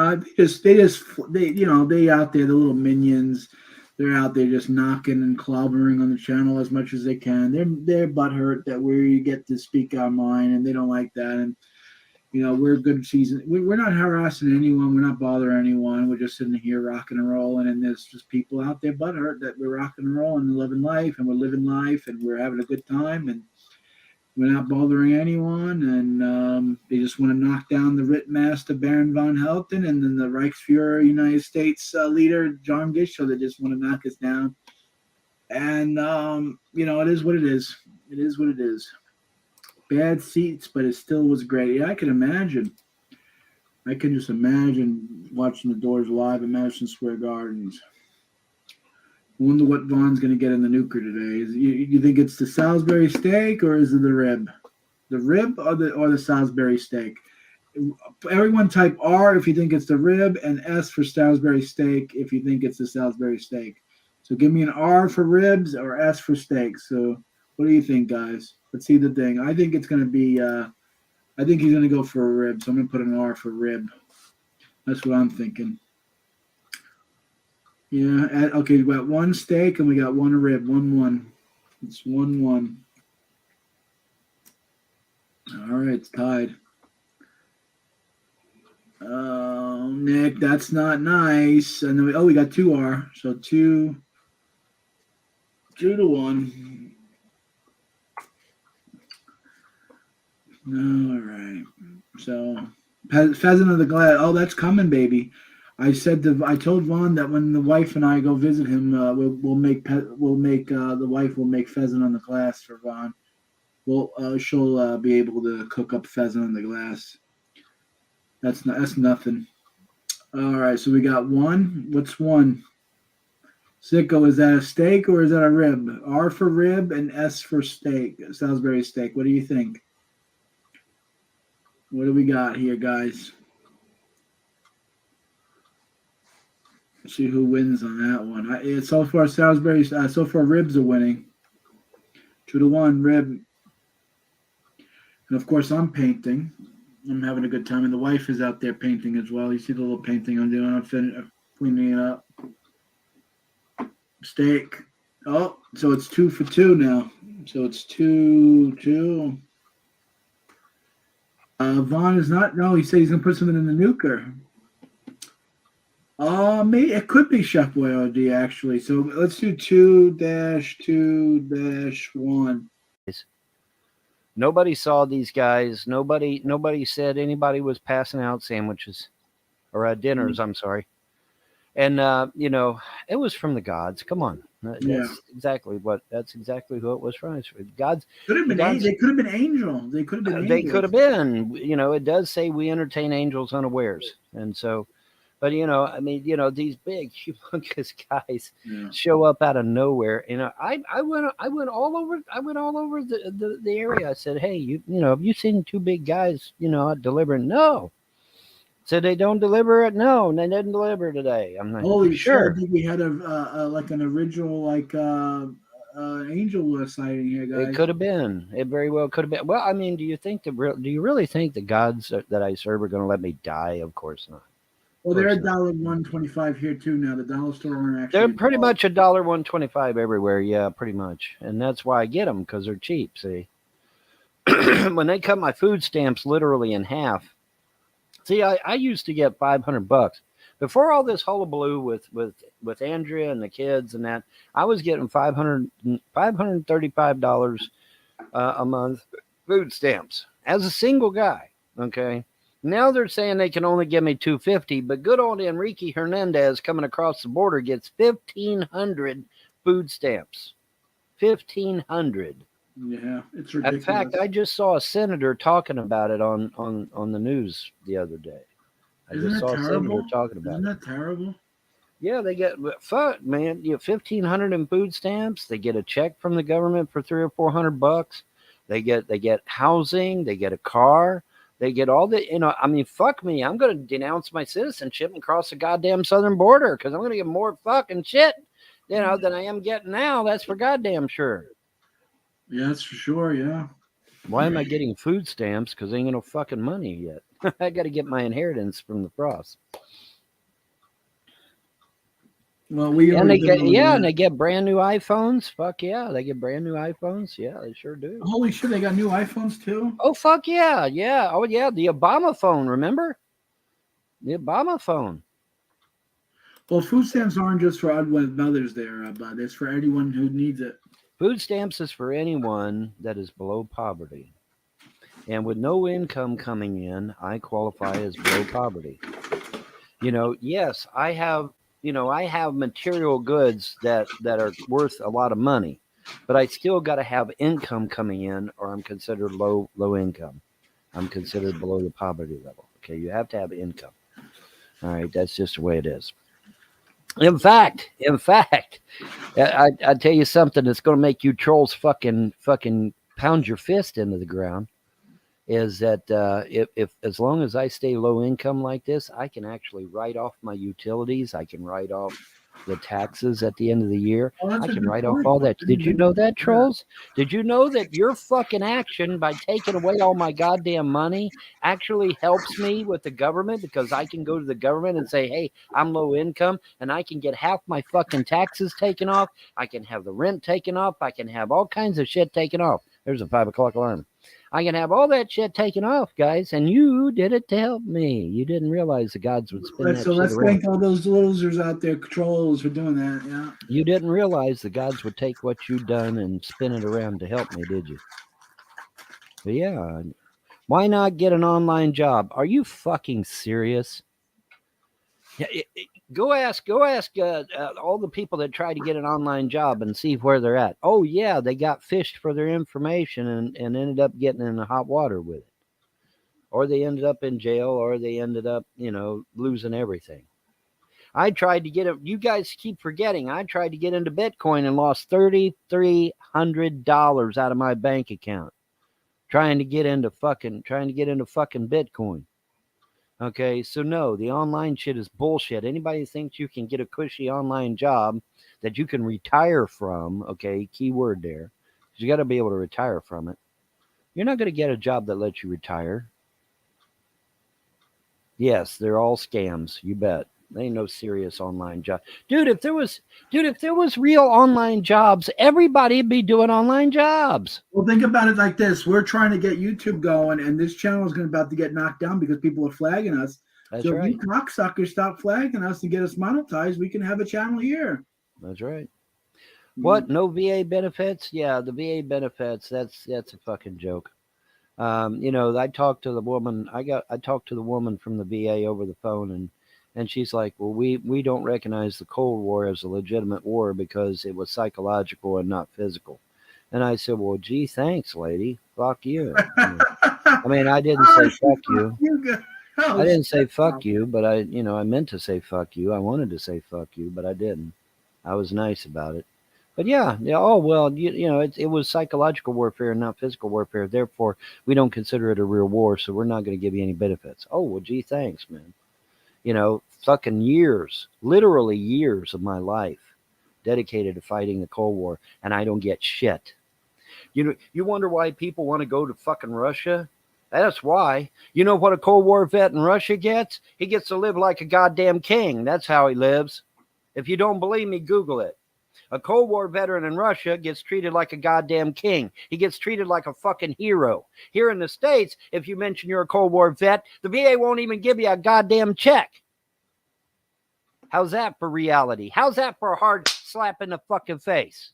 out there, the little minions. They're out there just knocking and clobbering on the channel as much as they can. They're butthurt that we get to speak our mind, and they don't like that. And we're good season. We're not harassing anyone. We're not bothering anyone. We're just sitting here rocking and rolling. And there's just people out there butthurt that we're rocking and rolling and living life, and we're living life, and we're having a good time. And We're not bothering anyone, and they just want to knock down the Rittmaster Baron von Helton, and then the Reichsfuhrer United States leader John Gischel. They just want to knock us down. And it is what it is. It is what it is. Bad seats, but it still was great. Yeah, I can imagine. I can just imagine watching the Doors live at Madison Square Gardens. I wonder what Vaughn's going to get in the nuker today. You think it's the Salisbury steak or is it the rib? The rib or the Salisbury steak? Everyone type R if you think it's the rib and S for Salisbury steak if you think it's the Salisbury steak. So give me an R for ribs or S for steak. So what do you think, guys? Let's see the thing. I think it's going to be I think he's going to go for a rib. So I'm going to put an R for rib. That's what I'm thinking. Yeah. Okay, we got one steak and we got one rib. 1-1. It's 1-1. All right, it's tied. Oh, Nick, that's not nice. And then we got 2R. So 2-1. All right. So pheasant of the glass. Oh, that's coming, baby. I told Vaughn that when the wife and I go visit him, the wife will make pheasant on the glass for Vaughn. She'll be able to cook up pheasant on the glass. That's nothing. All right, so we got 1. What's 1? Sicko, is that a steak or is that a rib? R for rib and S for steak. Salisbury steak. What do you think? What do we got here, guys? Let's see who wins on that one. So far, Salisbury. So far, ribs are winning. 2-1, rib. And of course, I'm painting. I'm having a good time, and the wife is out there painting as well. You see the little painting I'm doing? I'm cleaning it up. Steak. Oh, so it's 2 for 2 now. So it's 2-2. Vaughn is not. No, he said he's gonna put something in the nuker. Maybe it could be Chef Boyardee actually. So let's do 2-2-1. Nobody saw these guys. Nobody said anybody was passing out sandwiches or dinners. I'm sorry. And it was from the gods. Come on, that's exactly who it was from. Gods. Could have been. They could have been angels. They could have been. They could have been. It does say we entertain angels unawares, and so. But these big, humongous guys show up out of nowhere. I went all over the area. I said, hey, have you seen 2 big guys, delivering? No. Said they don't deliver it. No, they didn't deliver today. I'm like, holy sure. I think we had an original angel sighting here, guys. It could have been. It very well could have been. Well, I mean, do you really think the gods that I serve are going to let me die? Of course not. Well, they're $1.25 here too now. The dollar store owner actually. They're pretty much $1.25 everywhere. Yeah, pretty much, and that's why I get them because they're cheap. See, when they cut my food stamps literally in half. See, I used to get $500 before all this hullabaloo with Andrea and the kids and that. I was getting $535 a month food stamps as a single guy. Okay. Now they're saying they can only give me $250, but good old Enrique Hernandez coming across the border gets 1,500 food stamps. 1,500. Yeah, it's ridiculous. In fact, I just saw a senator talking about it on the news the other day. Isn't that terrible? Isn't that terrible? Yeah, they get man. 1,500 in food stamps. They get a check from the government for $300 or $400. They get housing. They get a car. They get all the, fuck me. I'm going to denounce my citizenship and cross the goddamn southern border because I'm going to get more fucking shit, than I am getting now. That's for goddamn sure. Yeah, that's for sure. Yeah. Why am I getting food stamps? Because I ain't got no fucking money yet. I got to get my inheritance from the Frost. Well, and they get brand new iPhones. Fuck yeah, they get brand new iPhones. Yeah, they sure do. Holy shit, they got new iPhones too. Oh fuck yeah, yeah. Oh yeah, the Obama phone. Remember the Obama phone? Well, food stamps aren't just for odd Mother's Day, but it's for anyone who needs it. Food stamps is for anyone that is below poverty. And with no income coming in, I qualify as below poverty. Yes, I have material goods that are worth a lot of money, but I still got to have income coming in, or I'm considered low income. I'm considered below the poverty level. Okay, you have to have income. All right, that's just the way it is. In fact, I tell you something that's going to make you trolls fucking pound your fist into the ground. Is that if as long as I stay low income like this, I can actually write off my utilities. I can write off the taxes at the end of the year. I can write off all that. Did you know that, trolls? Did you know that your fucking action by taking away all my goddamn money actually helps me with the government? Because I can go to the government and say, hey, I'm low income, and I can get half my fucking taxes taken off. I can have the rent taken off. I can have all kinds of shit taken off. There's a 5 o'clock alarm. I can have all that shit taken off, guys, and you did it to help me. You didn't realize the gods would spin that shit around. So let's thank all those losers out there, trolls, for doing that. Yeah. You didn't realize the gods would take what you've done and spin it around to help me, did you? But yeah. Why not get an online job? Are you fucking serious? Yeah, go ask all the people that try to get an online job and see where they're at. Oh, yeah, they got fished for their information and ended up getting in the hot water with it. Or they ended up in jail, or they ended up, losing everything. I tried to get it. You guys keep forgetting. I tried to get into Bitcoin and lost $3,300 out of my bank account trying to get into fucking Bitcoin. Okay, so no, the online shit is bullshit. Anybody who thinks you can get a cushy online job that you can retire from, okay, keyword there, because you got to be able to retire from it. You're not going to get a job that lets you retire. Yes, they're all scams, you bet. They ain't no serious online job. Dude, if there was real online jobs, everybody'd be doing online jobs. Well, think about it like this. We're trying to get YouTube going, and this channel is about to get knocked down because people are flagging us. That's so right. If you cocksuckers stop flagging us and get us monetized, we can have a channel here. That's right. What? No VA benefits? Yeah, the VA benefits, that's a fucking joke. I talked to the woman. I talked to the woman from the VA over the phone, and she's like, well, we don't recognize the Cold War as a legitimate war because it was psychological and not physical. And I said, well, gee, thanks, lady. Fuck you. I mean, I didn't say fuck you. I didn't say fuck you, but I meant to say fuck you. I wanted to say fuck you, but I didn't. I was nice about it. But yeah. Oh, well, it was psychological warfare and not physical warfare. Therefore, we don't consider it a real war, so we're not going to give you any benefits. Oh, well, gee, thanks, man. Fucking years, literally years of my life dedicated to fighting the Cold War, and I don't get shit. You wonder why people want to go to fucking Russia? That's why. You know what a Cold War vet in Russia gets? He gets to live like a goddamn king. That's how he lives. If you don't believe me, Google it. A Cold War veteran in Russia gets treated like a goddamn king. He gets treated like a fucking hero. Here in the States, if you mention you're a Cold War vet, the VA won't even give you a goddamn check. How's that for reality? How's that for a hard slap in the fucking face?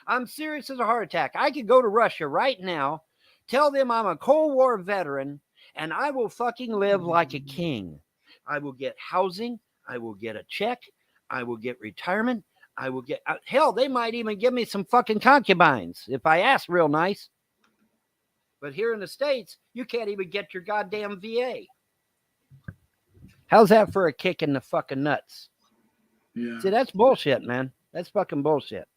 I'm serious as a heart attack. I could go to Russia right now, tell them I'm a Cold War veteran, and I will fucking live like a king. I will get housing. I will get a check. I will get retirement. I will get, hell, they might even give me some fucking concubines if I ask real nice. But here in the States, you can't even get your goddamn VA. How's that for a kick in the fucking nuts? Yeah. See, that's bullshit, man. That's fucking bullshit.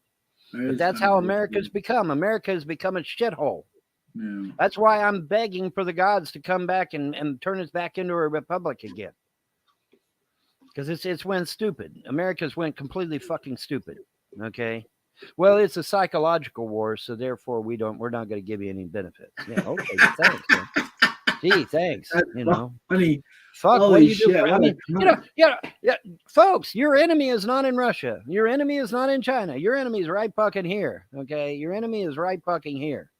But that's how America's become. America has become a shithole. Yeah. That's why I'm begging for the gods to come back and turn us back into a republic again. Because it's went stupid. America's went completely fucking stupid. Okay. Well, it's a psychological war, so therefore we're not going to give you any benefits. Yeah, okay, thanks. Man. Gee, thanks. Funny. Fuck, Holy what do you do? shit, I mean, folks, your enemy is not in Russia. Your enemy is not in China. Your enemy is right fucking here. Okay, your enemy is right fucking here.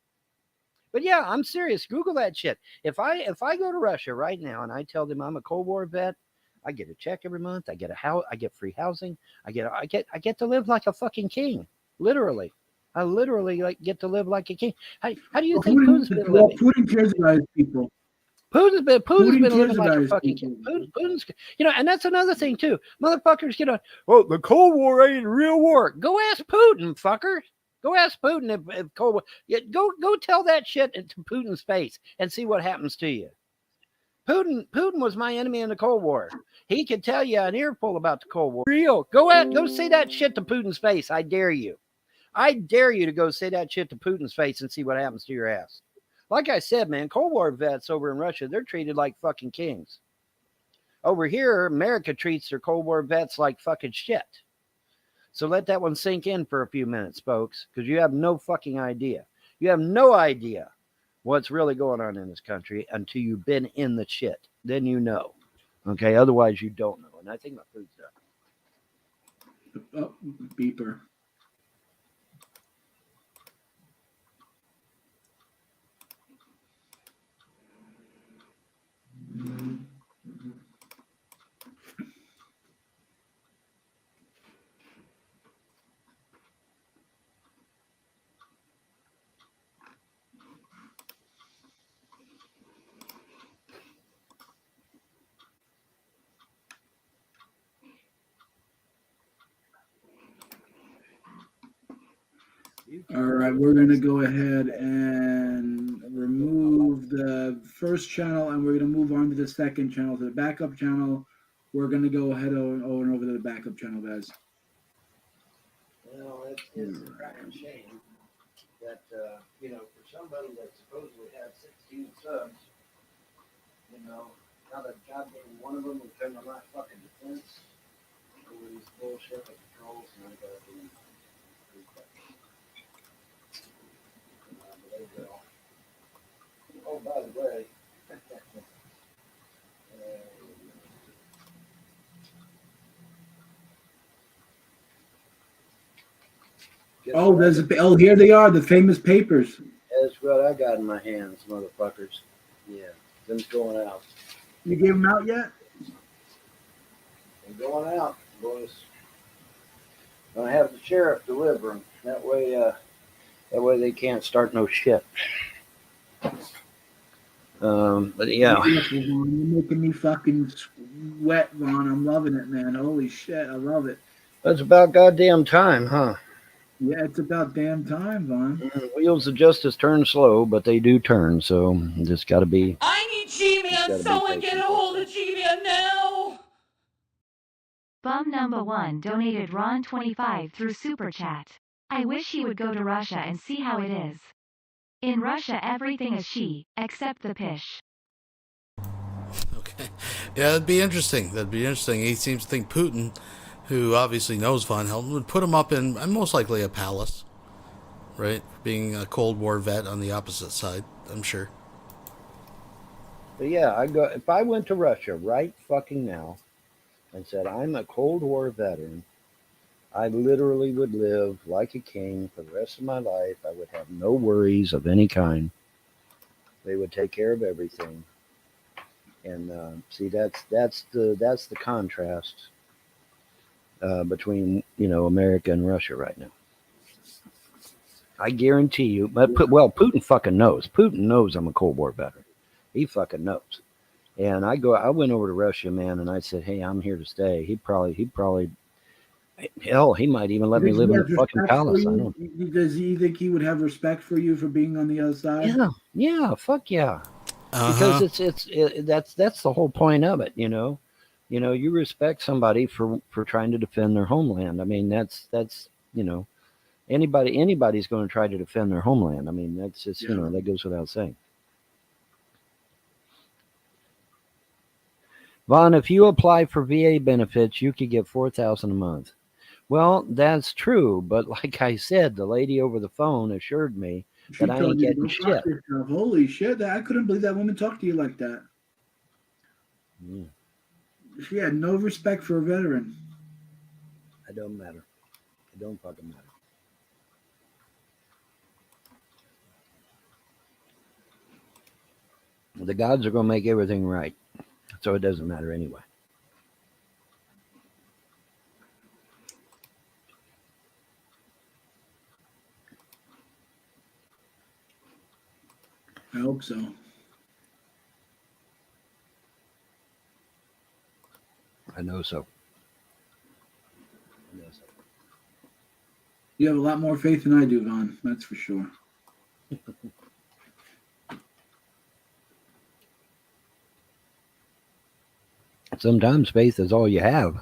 But yeah, I'm serious. Google that shit. If I go to Russia right now and I tell them I'm a Cold War vet, I get a check every month. I get a house. I get free housing. I get to live like a fucking king, literally. I literally get to live like a king. How do you Well, think Putin's been living? Putin cares about his people. Putin's been living like a fucking people. king. Putin's, and that's another thing too. Motherfuckers get on. Well, the Cold War ain't a real war. Go ask Putin, fucker. Go ask Putin if Cold War. Yeah, go tell that shit to Putin's face and see what happens to you. Putin was my enemy in the Cold War. He could tell you an earful about the Cold War. Real. Go say that shit to Putin's face. I dare you. I dare you to go say that shit to Putin's face and see what happens to your ass. Like I said, man, Cold War vets over in Russia, they're treated like fucking kings. Over here, America treats their Cold War vets like fucking shit. So let that one sink in for a few minutes, folks, because you have no fucking idea. You have no idea what's really going on in this country until you've been in the shit. Then you know. Okay, otherwise you don't know. And I think my food's done. Oh, beeper. All right, we're going to go ahead and remove the first channel, and we're going to move on to the second channel, to the backup channel. We're going to go ahead and over to the backup channel, guys. Well, it's a fucking shame that, for somebody that supposedly had 16 subs, now that goddamn one of them would turn on my fucking defense over these bullshit with controls, and I gotta do. There you go. Oh, by the way, here they are, the famous papers. That's what I got in my hands, motherfuckers. Yeah, them's going out. You gave them out yet? They're going out, boys. Gonna have the sheriff deliver them. That way they can't start no shit. But yeah. You're making me fucking sweat, Vaughn. I'm loving it, man. Holy shit, I love it. That's about goddamn time, huh? Yeah, it's about damn time, Vaughn. Wheels of justice turn slow, but they do turn, so just gotta be. I need G-Man. Someone get a hold of G-Man now. Bum number 1 donated Ron 25 through Super Chat. I wish he would go to Russia and see how it is. In Russia everything is she, except the pish. Okay. Yeah, that'd be interesting. He seems to think Putin, who obviously knows Von Helton, would put him up in most likely a palace, right? Being a Cold War vet on the opposite side, I'm sure. But yeah, if I went to Russia right fucking now and said I'm a Cold War veteran, I literally would live like a king for the rest of my life. I would have no worries of any kind. They would take care of everything. And see, that's the contrast between America and Russia right now. I guarantee you. But Putin fucking knows. Putin knows I'm a Cold War veteran. He fucking knows. And I went over to Russia, man, and I said, "Hey, I'm here to stay." He probably. Hell, he might even let me live in the fucking palace. I don't. Does he think he would have respect for you for being on the other side? Yeah, fuck yeah. Because that's the whole point of it, you respect somebody for trying to defend their homeland. I mean, that's anybody's going to try to defend their homeland. I mean, that's just that goes without saying. Vaughn, if you apply for VA benefits, you could get $4,000 a month. Well, that's true, but like I said, the lady over the phone assured me that I ain't getting shit. Holy shit! I couldn't believe that woman talked to you like that. Mm. She had no respect for a veteran. It don't matter. It don't fucking matter. The gods are going to make everything right, so it doesn't matter anyway. I hope so. I know so. You have a lot more faith than I do, Vaughn. That's for sure. Sometimes faith is all you have.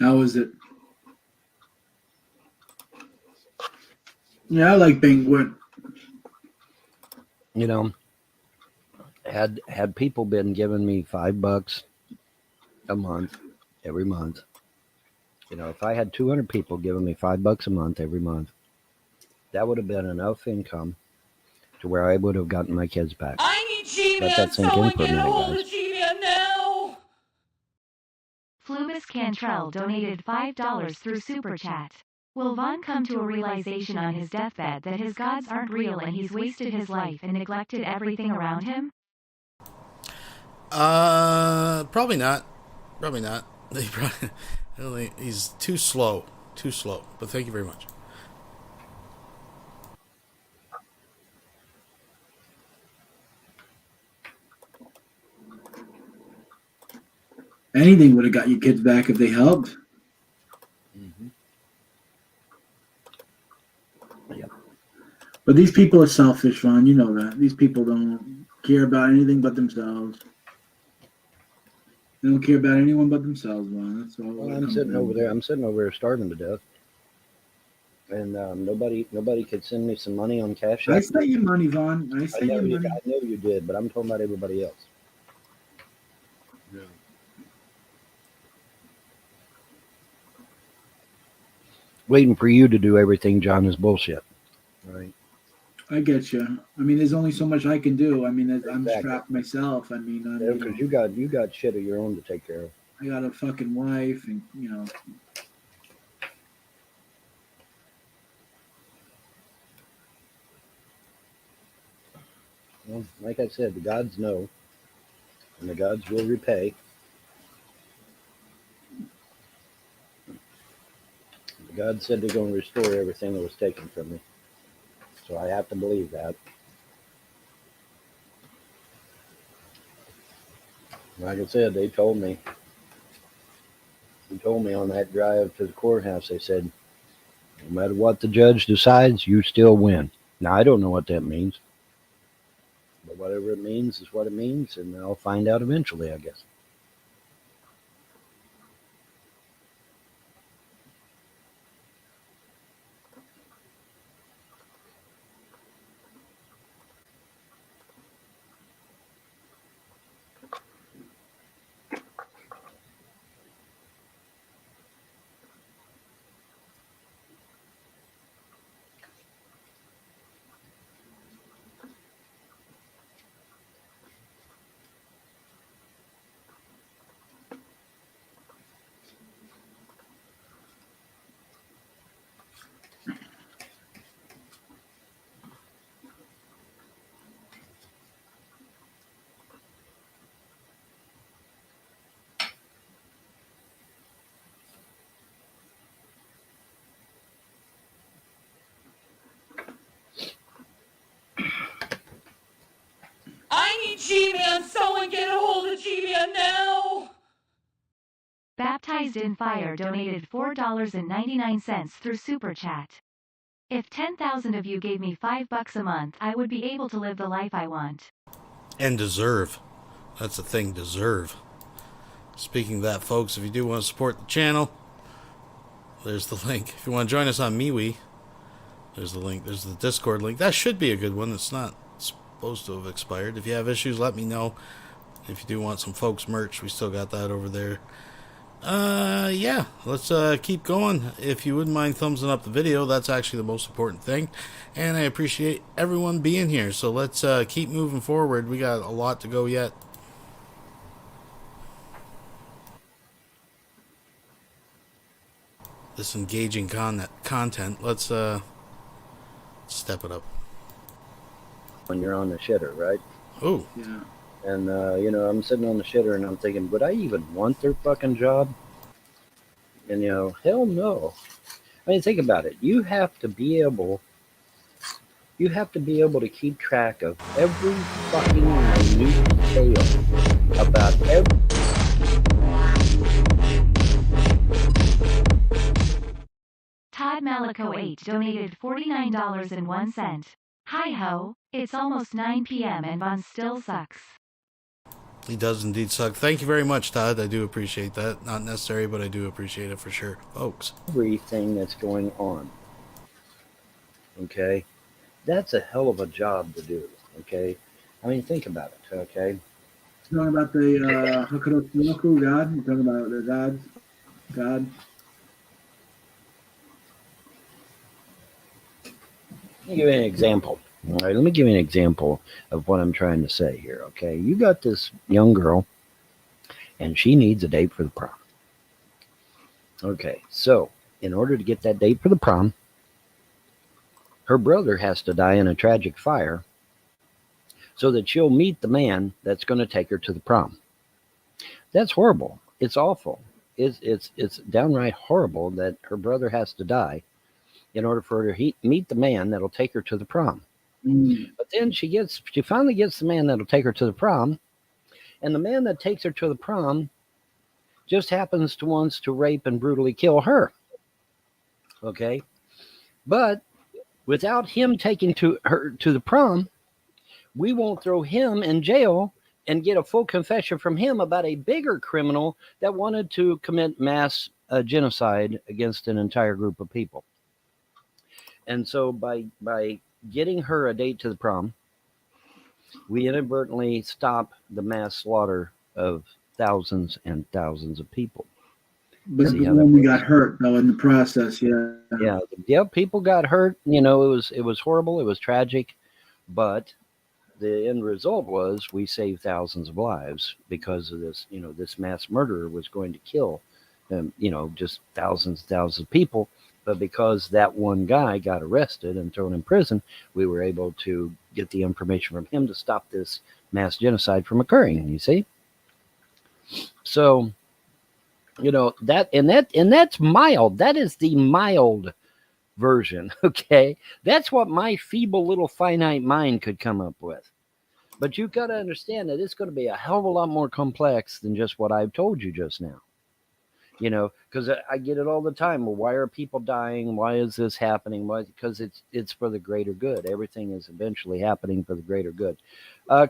How is it? Yeah, I like banquet. You know, had people been giving me $5 a month every month, you know, if I had 200 people giving me $5 a month every month, that would have been enough income to where I would have gotten my kids back. I need G-Man. Let that sink in for a Get a hold minute, of guys. G-Man now. Flubus Cantrell donated $5 through Super Chat. Will Vaughn come to a realization on his deathbed that his gods aren't real and he's wasted his life and neglected everything around him? Probably not. Probably not. He's too slow. Too slow. But thank you very much. Anything would have got your kids back if they helped. Mm-hmm. Yep. But these people are selfish, Vaughn. You know that. These people don't care about anything but themselves. They don't care about anyone but themselves, Vaughn. That's all. Well, I'm sitting over there. I'm sitting over there starving to death, and nobody could send me some money on Cash App. I sent you money, Vaughn. I sent you money. I know you did, but I'm talking about everybody else. Yeah. Waiting for you to do everything, John, is bullshit. Right. I get you. I mean, there's only so much I can do. I mean, I'm strapped myself. I mean, because you got shit of your own to take care of. I got a fucking wife, and you know. Well, like I said, the gods know, and the gods will repay. The gods said they're going to restore everything that was taken from me. So I have to believe that. Like I said, they told me on that drive to the courthouse, they said, no matter what the judge decides, you still win. Now, I don't know what that means. But whatever it means is what it means, and I'll find out eventually, I guess. I need G-Man. Someone get a hold of G-Man now. Baptized in Fire donated $4.99 through Super Chat. If 10,000 of you gave me $5 a month, I would be able to live the life I want. And deserve. That's the thing, deserve. Speaking of that, folks, if you do want to support the channel, there's the link. If you want to join us on MeWe, There's the link. There's the Discord link. That should be a good one. It's not supposed to have expired. If you have issues, let me know. If you do want some folks merch, we still got that over there. Yeah, let's keep going. If you wouldn't mind thumbsing up the video, that's actually the most important thing. And I appreciate everyone being here. So let's keep moving forward. We got a lot to go yet. This engaging content. Let's step it up. When you're on the shitter, right? Oh. Yeah. And, I'm sitting on the shitter and I'm thinking, would I even want their fucking job? And, hell no. I mean, think about it. You have to be able to keep track of every fucking minute detail about every... Todd Malico 8 donated $49.01. Hi-ho, it's almost 9 p.m. and Von still sucks. He does indeed suck. Thank you very much, Todd. I do appreciate that. Not necessary, but I do appreciate it for sure, folks. Everything that's going on. Okay? That's a hell of a job to do. Okay? I mean, think about it. Okay? You're talking about the Hakuroku God? You're talking about the God? Let me give you an example. All right, let me give you an example of what I'm trying to say here, okay? You got this young girl, and she needs a date for the prom. Okay, so in order to get that date for the prom, her brother has to die in a tragic fire so that she'll meet the man that's going to take her to the prom. That's horrible. It's awful. It's downright horrible that her brother has to die in order for her to meet the man that'll take her to the prom. But then she finally gets the man that'll take her to the prom, and the man that takes her to the prom just happens to wants to rape and brutally kill her. Okay? But without him taking her to the prom, we won't throw him in jail and get a full confession from him about a bigger criminal that wanted to commit mass genocide against an entire group of people. And so by getting her a date to the prom, we inadvertently stop the mass slaughter of thousands and thousands of people. But when we got hurt, though, in the process, yeah. Yeah, people got hurt. It was horrible. It was tragic. But the end result was we saved thousands of lives because of this. This mass murderer was going to kill, just thousands of people. But because that one guy got arrested and thrown in prison, we were able to get the information from him to stop this mass genocide from occurring, you see? So, that's mild. That is the mild version, okay? That's what my feeble little finite mind could come up with. But you've got to understand that it's going to be a hell of a lot more complex than just what I've told you just now. Because I get it all the time. Well, why are people dying? Why is this happening? Why? Because it's for the greater good. Everything is eventually happening for the greater good.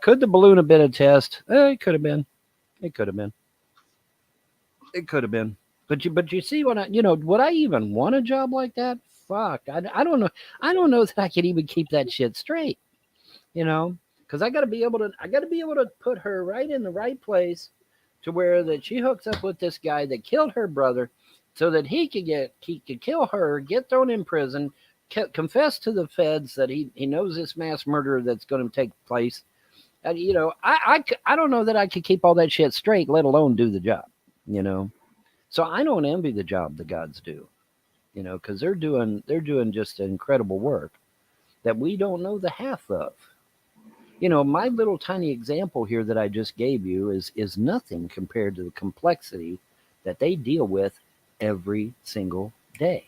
Could the balloon have been a test? It could have been. It could have been. It could have been. But you see what would I even want a job like that? Fuck. I don't know. I don't know that I could even keep that shit straight. Because I got to be able to put her right in the right place, to where that she hooks up with this guy that killed her brother, so that he could kill her, get thrown in prison, confess to the feds that he knows this mass murder that's going to take place. And, I don't know that I could keep all that shit straight, let alone do the job. So I don't envy the job the gods do, because they're doing just incredible work that we don't know the half of. My little tiny example here that I just gave you is nothing compared to the complexity that they deal with every single day.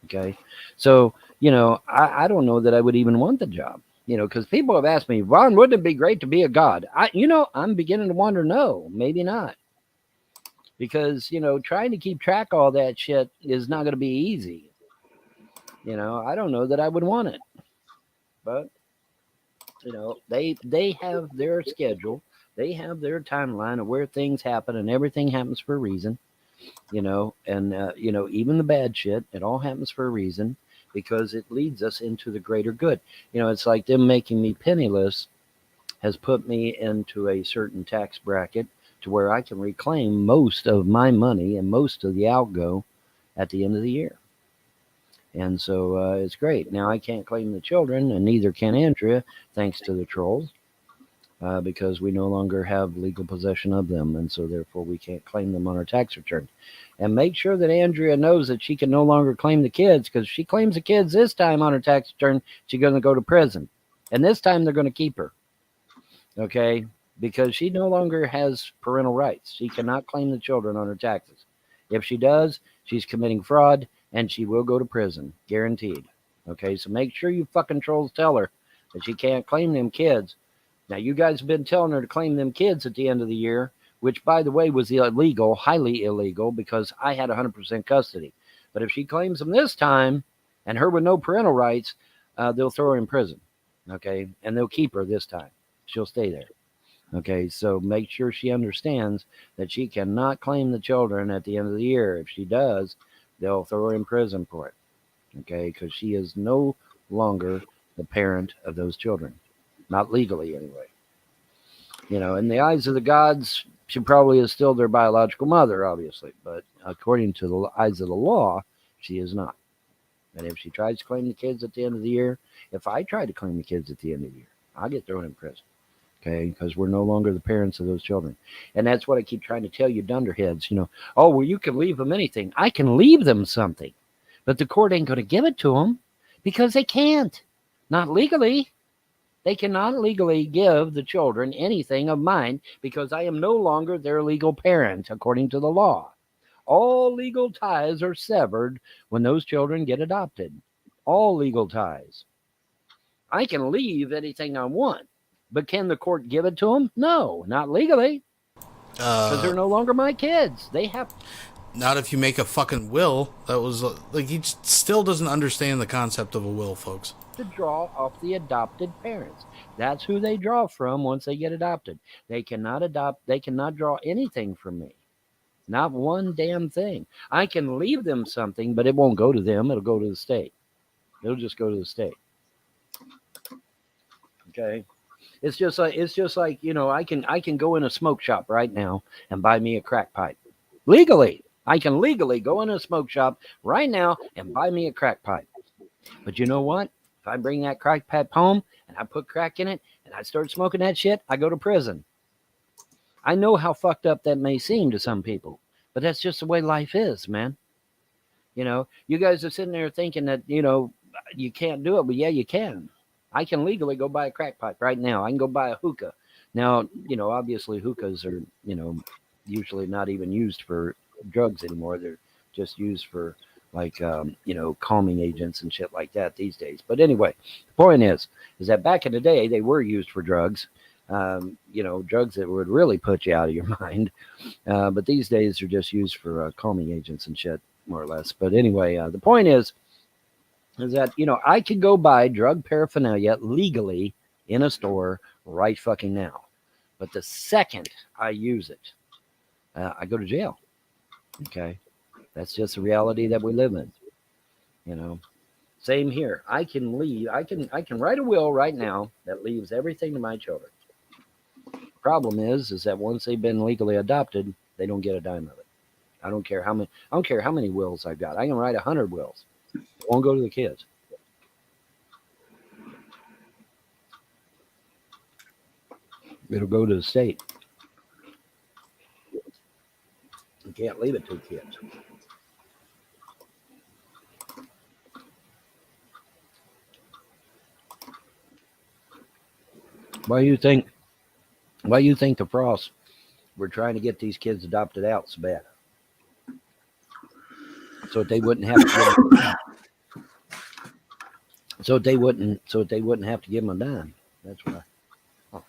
Okay. So, I don't know that I would even want the job, because people have asked me, Ron, wouldn't it be great to be a god? I'm beginning to wonder, no, maybe not. Because, trying to keep track of all that shit is not going to be easy. I don't know that I would want it. But they have their schedule, they have their timeline of where things happen, and everything happens for a reason, and even the bad shit, it all happens for a reason, because it leads us into the greater good. It's like them making me penniless has put me into a certain tax bracket to where I can reclaim most of my money and most of the outgo at the end of the year. And so it's great. Now I can't claim the children, and neither can Andrea, thanks to the trolls, because we no longer have legal possession of them, and so therefore we can't claim them on our tax return. And make sure that Andrea knows that she can no longer claim the kids, because if she claims the kids this time on her tax return, she's going to go to prison. And this time they're going to keep her. Okay? Because she no longer has parental rights. She cannot claim the children on her taxes. If she does, she's committing fraud, and she will go to prison. Guaranteed. Okay? So make sure you fucking trolls tell her that she can't claim them kids. Now, you guys have been telling her to claim them kids at the end of the year, which, by the way, was illegal, highly illegal, because I had 100% custody. But if she claims them this time, and her with no parental rights, they'll throw her in prison. Okay? And they'll keep her this time. She'll stay there. Okay? So make sure she understands that she cannot claim the children at the end of the year. If she does, they'll throw her in prison for it. Okay? Because she is no longer the parent of those children. Not legally, anyway. In the eyes of the gods, she probably is still their biological mother, obviously. But according to the eyes of the law, she is not. And if she tries to claim the kids at the end of the year, if I try to claim the kids at the end of the year, I'll get thrown in prison. Okay? Because we're no longer the parents of those children. And that's what I keep trying to tell you dunderheads. Oh, well, you can leave them anything. I can leave them something. But the court ain't going to give it to them because they can't. Not legally. They cannot legally give the children anything of mine because I am no longer their legal parent, according to the law. All legal ties are severed when those children get adopted. All legal ties. I can leave anything I want, but can the court give it to them? No, not legally. Because they're no longer my kids. They have... Not if you make a fucking will. That was like, he still doesn't understand the concept of a will, folks. To draw off the adopted parents. That's who they draw from once they get adopted. They cannot draw anything from me. Not one damn thing. I can leave them something, but it won't go to them. It'll go to the state. It'll just go to the state. Okay? It's just like I can go in a smoke shop right now and buy me a crack pipe. Legally. I can legally go in a smoke shop right now and buy me a crack pipe. But you know what? If I bring that crack pipe home and I put crack in it and I start smoking that shit, I go to prison. I know how fucked up that may seem to some people, but that's just the way life is, man. You guys are sitting there thinking that, you can't do it, but yeah, you can. I can legally go buy a crack pipe right now. I can go buy a hookah. Now, obviously hookahs are, usually not even used for drugs anymore. They're just used for like calming agents and shit like that these days. But anyway, the point is that back in the day they were used for drugs, drugs that would really put you out of your mind. But these days they're just used for calming agents and shit, more or less. But anyway, the point is that I could go buy drug paraphernalia legally in a store right fucking now. But the second I use it, I go to jail. Okay, that's just the reality that we live in. Same here. I can leave. I can write a will right now that leaves everything to my children. Problem is that once they've been legally adopted, they don't get a dime of it. I don't care how many wills I've got. I can write 100 wills. It won't go to the kids. It'll go to the state. You can't leave it to the kids. Why do you think the Frosts were trying to get these kids adopted out so bad? So that they wouldn't have to give them a dime. That's why. Oh.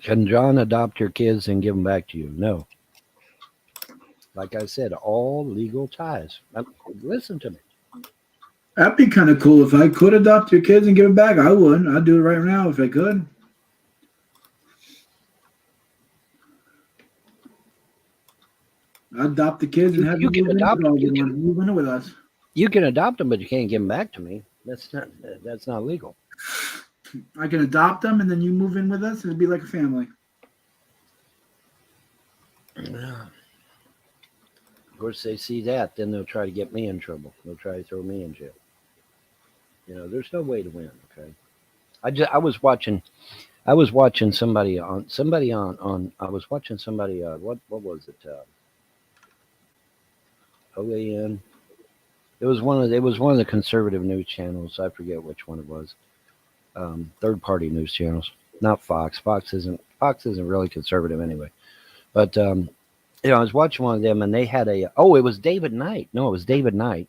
Can John adopt your kids and give them back to you? No. Like I said, all legal ties. Listen to me. That'd be kind of cool. If I could adopt your kids and give it back, I would. I'd do it right now if I could. I'd adopt the kids and have you move in with us. You can adopt them, but you can't give them back to me. That's not legal. I can adopt them, and then you move in with us, and it'd be like a family. Of course, they see that, then they'll try to get me in trouble. They'll try to throw me in jail. There's no way to win. Okay, I was watching somebody on what was it? OAN. It was one of the conservative news channels. I forget which one it was. Third party news channels, not Fox. Fox isn't really conservative anyway. But I was watching one of them, and they had it was David Knight. No, it was David Knight,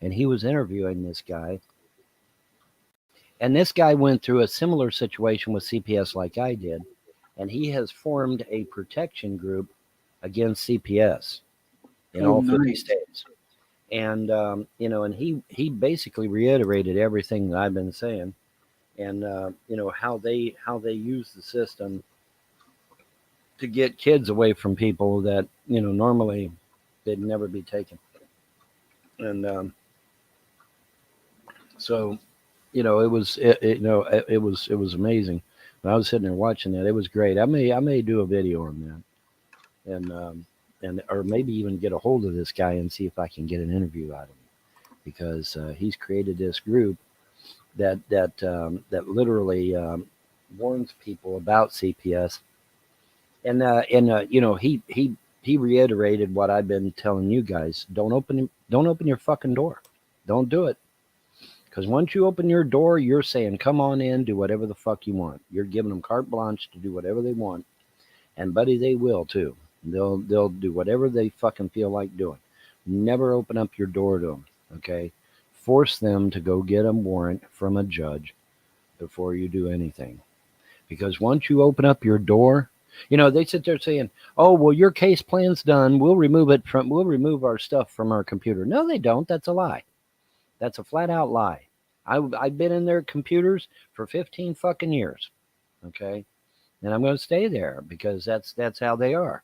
and he was interviewing this guy. And this guy went through a similar situation with CPS like I did, and he has formed a protection group against CPS in all 50 states. And and he basically reiterated everything that I've been saying, and how they use the system to get kids away from people that normally they'd never be taken. And so it was amazing. When I was sitting there watching that, it was great. I may do a video on that, and or maybe even get a hold of this guy and see if I can get an interview out of him, because he's created this group that literally warns people about CPS, and he reiterated what I've been telling you guys: don't open your fucking door, don't do it. Because once you open your door, you're saying, come on in, do whatever the fuck you want. You're giving them carte blanche to do whatever they want. And buddy, they will too. They'll do whatever they fucking feel like doing. Never open up your door to them, okay? Force them to go get a warrant from a judge before you do anything. Because once you open up your door, they sit there saying, oh, well, your case plan's done. We'll remove our stuff from our computer. No, they don't. That's a lie. That's a flat out lie. I've been in their computers for 15 fucking years, okay? And I'm going to stay there because that's how they are.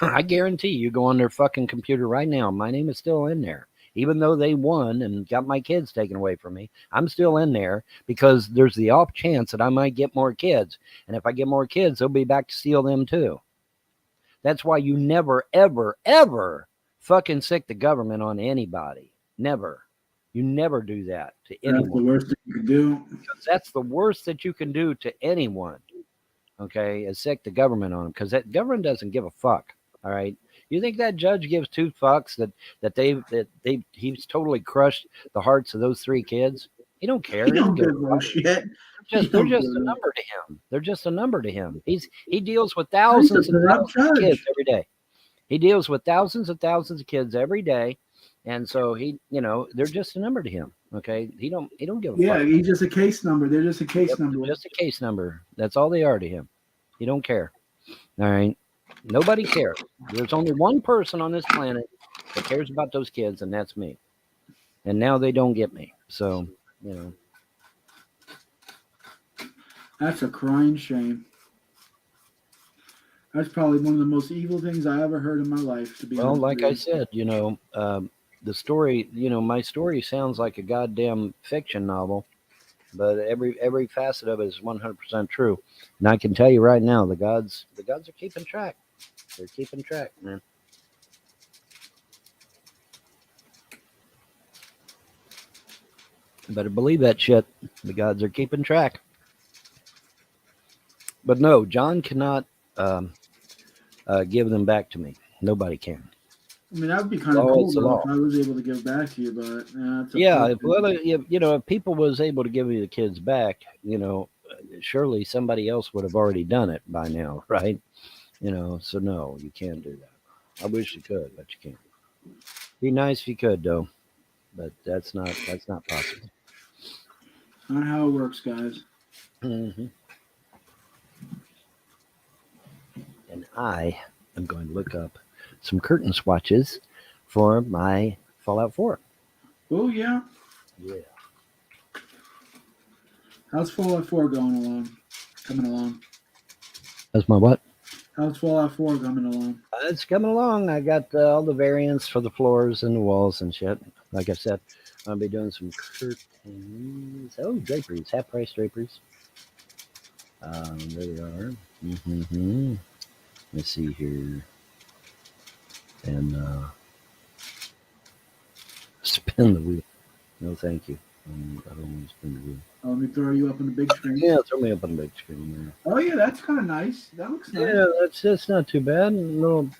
I guarantee you go on their fucking computer right now. My name is still in there. Even though they won and got my kids taken away from me, I'm still in there because there's the off chance that I might get more kids. And if I get more kids, they'll be back to steal them too. That's why you never, ever, ever fucking sick the government on anybody. Never. You never do that to anyone. That's the worst thing you can do. Because that's the worst that you can do to anyone. Okay, is sick the government on them, because that government doesn't give a fuck. All right, you think that judge gives two fucks that he's totally crushed the hearts of those 3 kids? He don't care. He don't give a shit. They're just a number to him. They're just a number to him. He deals with thousands and thousands of kids every day. He deals with thousands and thousands of kids every day. And so they're just a number to him. Okay, he don't give a fuck. Yeah, he's just a case number. They're just a case number. Just a case number. That's all they are to him. He don't care. All right, nobody cares. There's only one person on this planet that cares about those kids, and that's me. And now they don't get me. So that's a crying shame. That's probably one of the most evil things I ever heard in my life. To be honest, like I said, the story, my story sounds like a goddamn fiction novel, but every facet of it is 100% true. And I can tell you right now, the gods are keeping track. They're keeping track, man. You better believe that shit. The gods are keeping track. But no, John cannot give them back to me. Nobody can. I mean, that would be kind of cool if I was able to give back to you, but if people was able to give you the kids back, surely somebody else would have already done it by now, right? So no, you can't do that. I wish you could, but you can't. Be nice if you could, though, but that's not possible. Not how it works, guys. Mm-hmm. And I am going to look up some curtain swatches for my Fallout 4. Oh, yeah. Yeah. How's Fallout 4 coming along? That's my what? How's Fallout 4 coming along? It's coming along. I got all the variants for the floors and the walls and shit. Like I said, I'll be doing some curtains. Oh, draperies, half price draperies. There they are. Let's see here. And spin the wheel. No, thank you. I don't want to spin the wheel. Oh, let me throw you up on the big screen. Yeah, throw me up on the big screen. Oh, yeah, that's kind of nice. That looks nice. Yeah, that's not too bad. A little.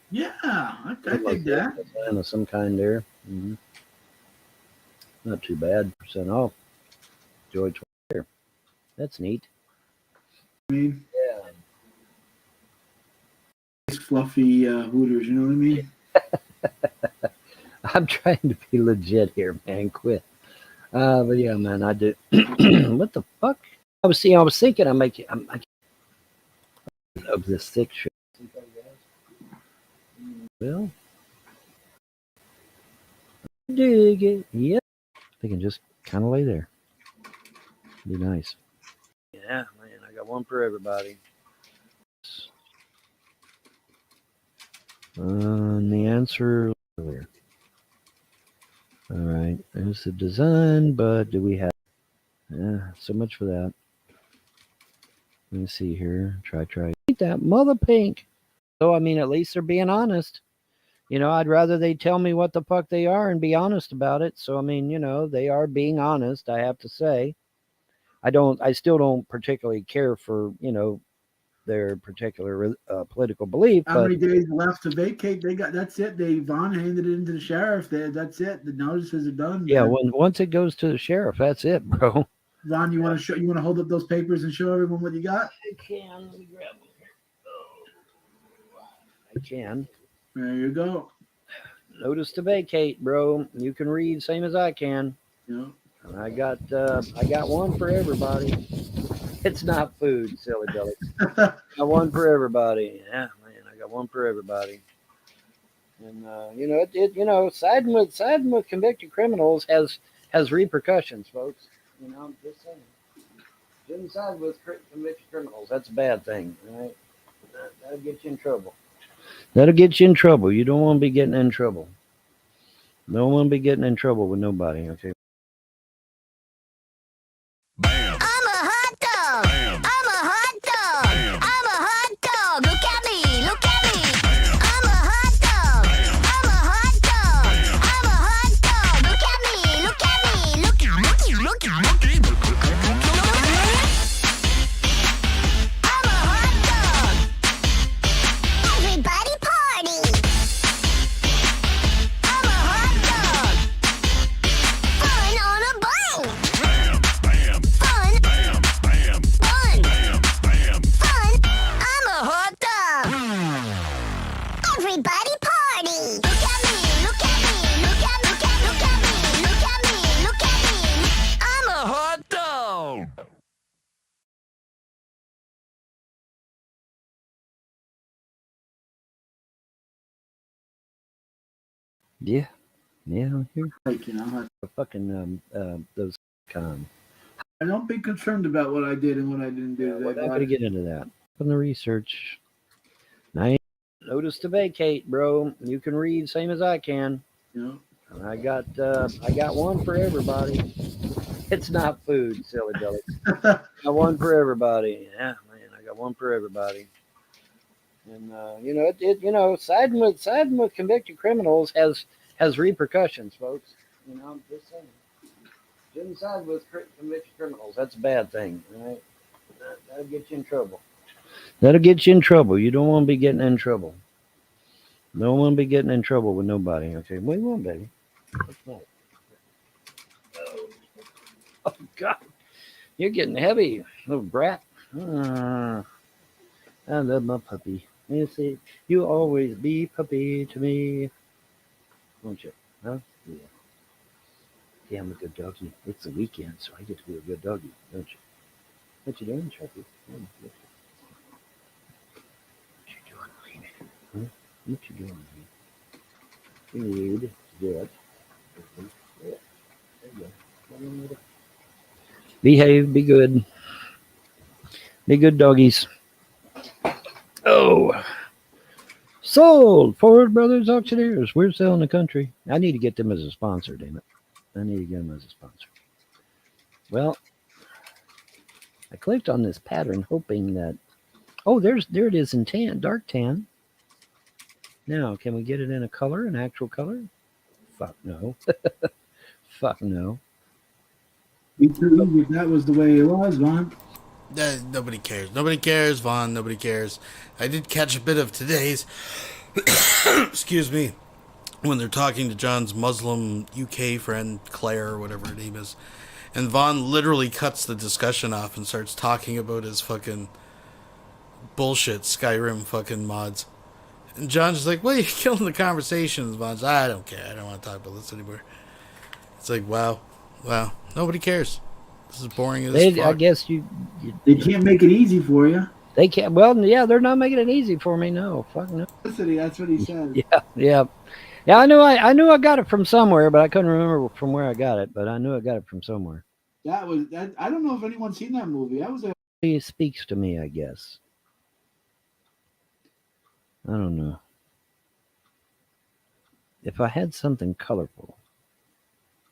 Yeah, I think that. Design of some kind there. Not too bad. % off. Joy 20 here. That's neat. I mean, yeah. Fluffy Hooters, you know what I mean? I'm trying to be legit here, man. Quit. But yeah, man, I do. What the fuck? I was thinking I'm of this thick shit. Well, dig it. Yep. They can just kind of lay there. Be nice. Yeah, man, I got one for everybody. The answer earlier. All right, there's the design, but do we have? Yeah, so much for that. Let me see here. Try. Ain't that mother pink? So I mean, at least they're being honest. I'd rather they tell me what the fuck they are and be honest about it. So I mean, they are being honest. I have to say. I still don't particularly care for their particular political belief. How many days left to vacate? That's it. Vaughn handed it into the sheriff. That's it. The notices are done. Yeah, once it goes to the sheriff, that's it, bro. Vaughn, you want to hold up those papers and show everyone what you got? I can. Let me grab them here. I can. There you go. Notice to vacate, bro. You can read same as I can. Yeah. And I got one for everybody. It's not food, silly Billy. Got one for everybody. Yeah, man, I got one for everybody. And siding with convicted criminals has repercussions, folks. I'm just saying. Shouldn't side with convicted criminals. That's a bad thing, right? That'll get you in trouble. You don't want to be getting in trouble. Don't want to be getting in trouble with nobody, okay? Bam. I'm a hot dog. Bam. I'm a hot dog. Bam. I'm a hot dog. Look at me. Look at me. Bam. I'm a hot dog. Bam. I'm a hot dog. Bam. I'm a hot dog. Look at me. Look at me. Look at me. Look at me. I'm a hot dog. Everybody party. I'm a hot dog. Fun on a bike. Fun. I'm a hot dog. Everybody party. Look at me. Look at me. Look at me. Look at me. Look at me. Look at me. I'm a hot dog. Yeah, I'm here. Like, Fucking those don't be concerned about what I did and what I didn't do. we're not going to get into that. From the research. Notice to vacate, bro. You can read same as I can. Yeah. And I got one for everybody. It's not food, silly Billy. Got one for everybody. Yeah, man, I got one for everybody. And siding with convicted criminals has repercussions, folks. I'm just saying. Shouldn't side with convicted criminals. That's a bad thing, right? That'll get you in trouble. You don't want to be getting in trouble. Don't want to be getting in trouble with nobody. Okay, what do you want, baby? What's that? Oh God, you're getting heavy, little brat. I love my puppy. You see, you always be puppy to me, won't you? Huh? Yeah. Yeah, I'm a good doggy. It's the weekend, so I get to be a good doggy, don't you? What you doing, Chucky? What you doing, baby? Huh? What you doing here? You need that. Yeah. There you go. Behave, be good. Be good doggies. Oh. Sold! Ford Brothers Auctioneers. We're selling the country. I need to get them as a sponsor, damn it. I need to get them as a sponsor. Well, I clicked on this pattern hoping that... Oh, there it is in tan, dark tan. Now, can we get it in a color, an actual color? Fuck no. Fuck no. Me too. That was the way it was, Vaughn. Nobody cares. Nobody cares, Vaughn. Nobody cares. I did catch a bit of today's... excuse me. When they're talking to John's Muslim UK friend, Claire, or whatever her name is. And Vaughn literally cuts the discussion off and starts talking about his fucking bullshit Skyrim fucking mods. And John's just like, well, you're killing the conversations, Vaughn's. I don't care. I don't want to talk about this anymore. It's like, wow. Nobody cares. This is boring as fuck. I guess they can't make it easy for you. They can't. Well, yeah, they're not making it easy for me. No, fuck no. That's what he said. Yeah. I knew I got it from somewhere, but I couldn't remember from where I got it. But I knew I got it from somewhere. That. I don't know if anyone's seen that movie. That was a. He speaks to me, I guess. I don't know. If I had something colorful,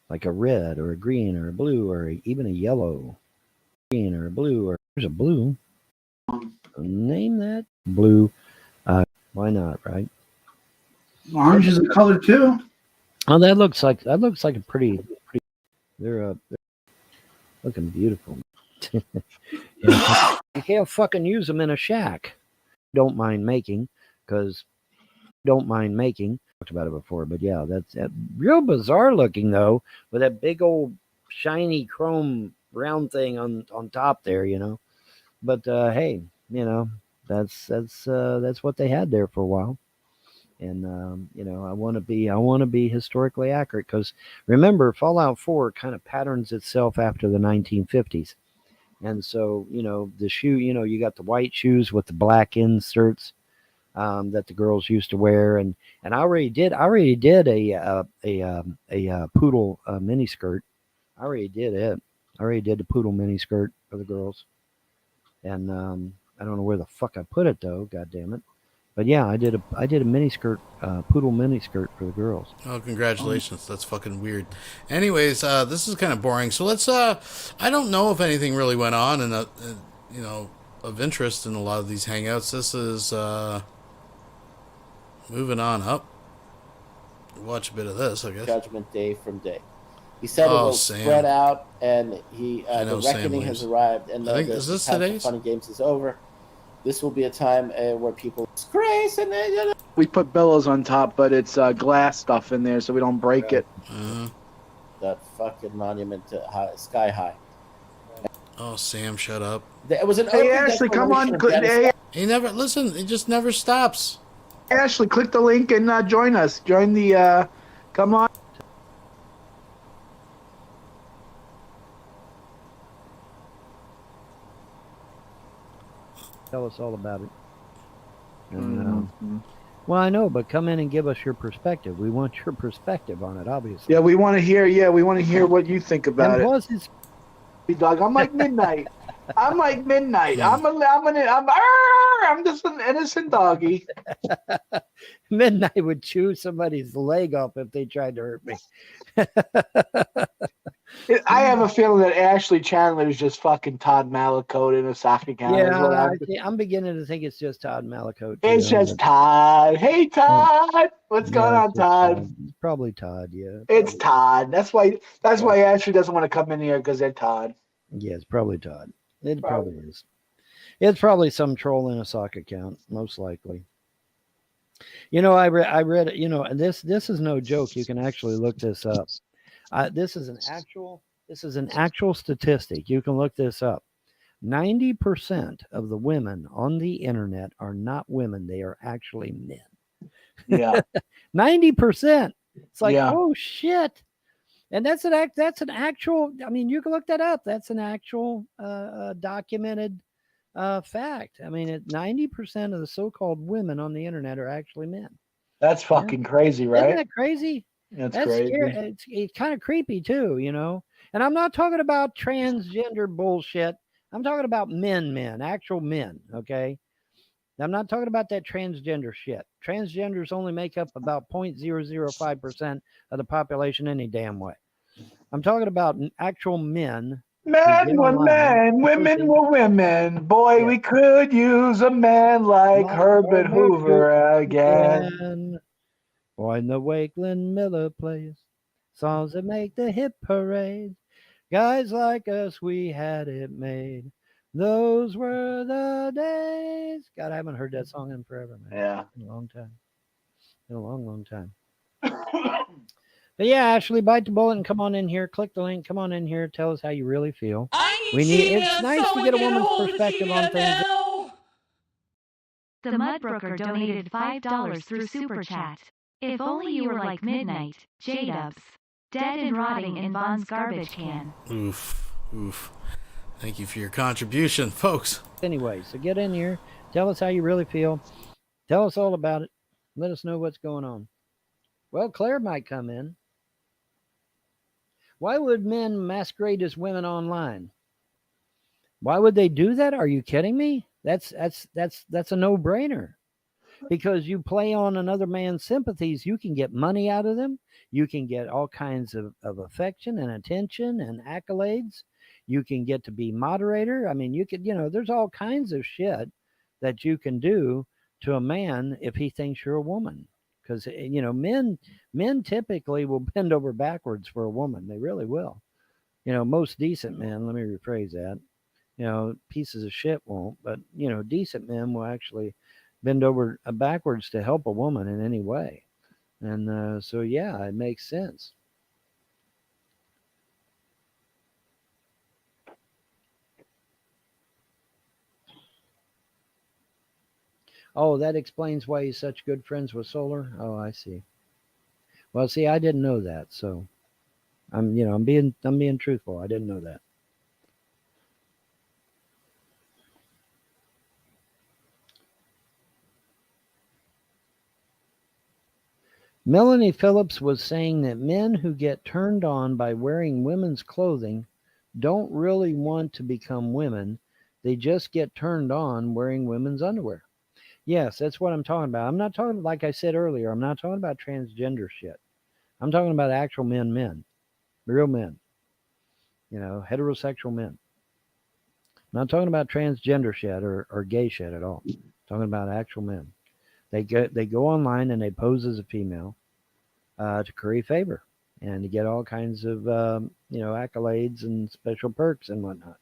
like a red or a green or a blue or even a yellow, green or a blue, or there's a blue. Name that blue. Why not, right? Orange is a color too. Oh, that looks like a pretty. They're looking beautiful. You can't fucking use them in a shack. Don't mind making. Talked about it before, but yeah, that's real bizarre looking though, with that big old shiny chrome round thing on top there, you know. But hey, you know, that's what they had there for a while. And you know, I want to be historically accurate, because remember, Fallout 4 kind of patterns itself after the 1950s. And so, you know, the shoe, you know, you got the white shoes with the black inserts that the girls used to wear, and I already did a poodle mini skirt. I already did it. I already did the poodle mini skirt for the girls, and I don't know where the fuck I put it though. God damn it! But yeah, I did a mini skirt, poodle mini skirt for the girls. Oh, congratulations! That's fucking weird. Anyways, this is kind of boring. So let's. I don't know if anything really went on, and you know, of interest in a lot of these hangouts. This is moving on up. Watch a bit of this, I guess. Judgment Day from Day. He said it will spread out, and the reckoning has arrived, and is this today's? Fun and games is over. This will be a time where people disgrace, and then we put billows on top, but it's glass stuff in there, so we don't break it. That fucking monument to Sky High. Oh, Sam, shut up. It was an. Hey, Ashley, come on! He never listen. It just never stops. Ashley, click the link and join us. Join the. Come on. Tell us all about it. And, well, I know, but come in and give us your perspective. We want your perspective on it, obviously. Yeah, we want to hear. Yeah, we want to hear what you think about and it. Plus, it's dog. I'm like midnight. I'm like midnight. I'm just an innocent doggy. Midnight would chew somebody's leg off if they tried to hurt me. I have a feeling that Ashley Chandler is just fucking Todd Malicote in a sock account. Yeah, I'm beginning to think it's just Todd Malicote. It's just Todd. Hey, Todd. What's going on, Todd? It's probably Todd, yeah. It's Todd. That's why Ashley doesn't want to come in here, because they're Todd. Yeah, it's probably Todd. It probably is. It's probably some troll in a sock account, most likely. You know, I read, you know, and this is no joke. You can actually look this up. This is an actual statistic. You can look this up. 90% of the women on the internet are not women. They are actually men. Yeah. 90%. It's like, oh shit. And that's an actual, I mean, you can look that up. That's an actual documented fact. I mean, 90% of the so-called women on the internet are actually men. That's fucking crazy, right? Isn't that crazy? That's crazy. Scary. It's kind of creepy too, And I'm not talking about transgender bullshit. I'm talking about men, actual men, okay? I'm not talking about that transgender shit. Transgenders only make up about 0.005% of the population any damn way. I'm talking about actual men. Men were men, women were women. Boy, we could use a man like Herbert Hoover again. Boy, in the Wakeland Miller plays songs that make the hit parade. Guys like us, we had it made. Those were the days. God, I haven't heard that song in forever, man. Yeah. It's been a long time. It's been a long, long time. But yeah, Ashley, bite the bullet and come on in here. Click the link. Come on in here. Tell us how you really feel. It's nice to get a woman's perspective on things. The Mudbrooker donated $5 through Super Chat. If only you were like Midnight, J-Dubs. Dead and rotting in Von's garbage can. Oof. Thank you for your contribution, folks. Anyway, so get in here. Tell us how you really feel. Tell us all about it. Let us know what's going on. Well, Claire might come in. Why would men masquerade as women online? Why would they do that? Are you kidding me? That's a no-brainer. Because you play on another man's sympathies, you can get money out of them. You can get all kinds of affection and attention and accolades. You can get to be moderator. I mean, you could, there's all kinds of shit that you can do to a man if he thinks you're a woman. Because, men typically will bend over backwards for a woman. They really will. Most decent men, let me rephrase that. Pieces of shit won't, but, decent men will actually bend over backwards to help a woman in any way. And so, yeah, it makes sense. Oh, that explains why he's such good friends with Solar. Oh, I see. Well, see, I didn't know that, so I'm being truthful. I didn't know that. Melanie Phillips was saying that men who get turned on by wearing women's clothing don't really want to become women. They just get turned on wearing women's underwear. Yes, that's what I'm talking about. I'm not talking, like I said earlier, I'm not talking about transgender shit. I'm talking about actual men, real men, heterosexual men. I'm not talking about transgender shit or gay shit at all. I'm talking about actual men. They go online and they pose as a female to curry favor and to get all kinds of accolades and special perks and whatnot.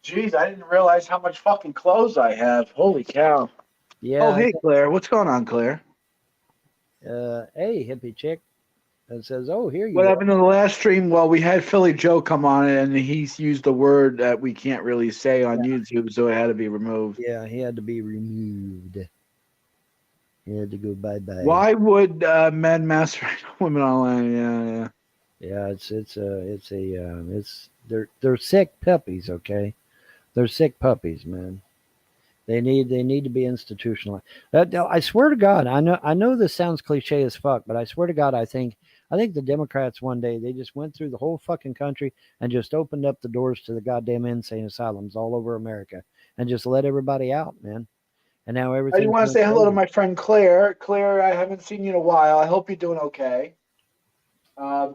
Jeez, I didn't realize how much fucking clothes I have. Holy cow. Yeah. Oh, hey, Claire. What's going on, Claire? Hey, hippie chick. It says, oh, here you What go. happened in the last stream? Well, we had Philly Joe come on and he's used a word that we can't really say on YouTube, so it had to be removed. Yeah, he had to be removed. He had to go bye-bye. Why would men masturbate women online? Yeah. Yeah, they're sick puppies, okay? They're sick puppies, man. They need to be institutionalized. I swear to God, I know this sounds cliche as fuck, but I swear to God, I think the Democrats one day, they just went through the whole fucking country and just opened up the doors to the goddamn insane asylums all over America and just let everybody out, man. And now everything. I want to say hello to my friend Claire. Claire, I haven't seen you in a while. I hope you're doing okay.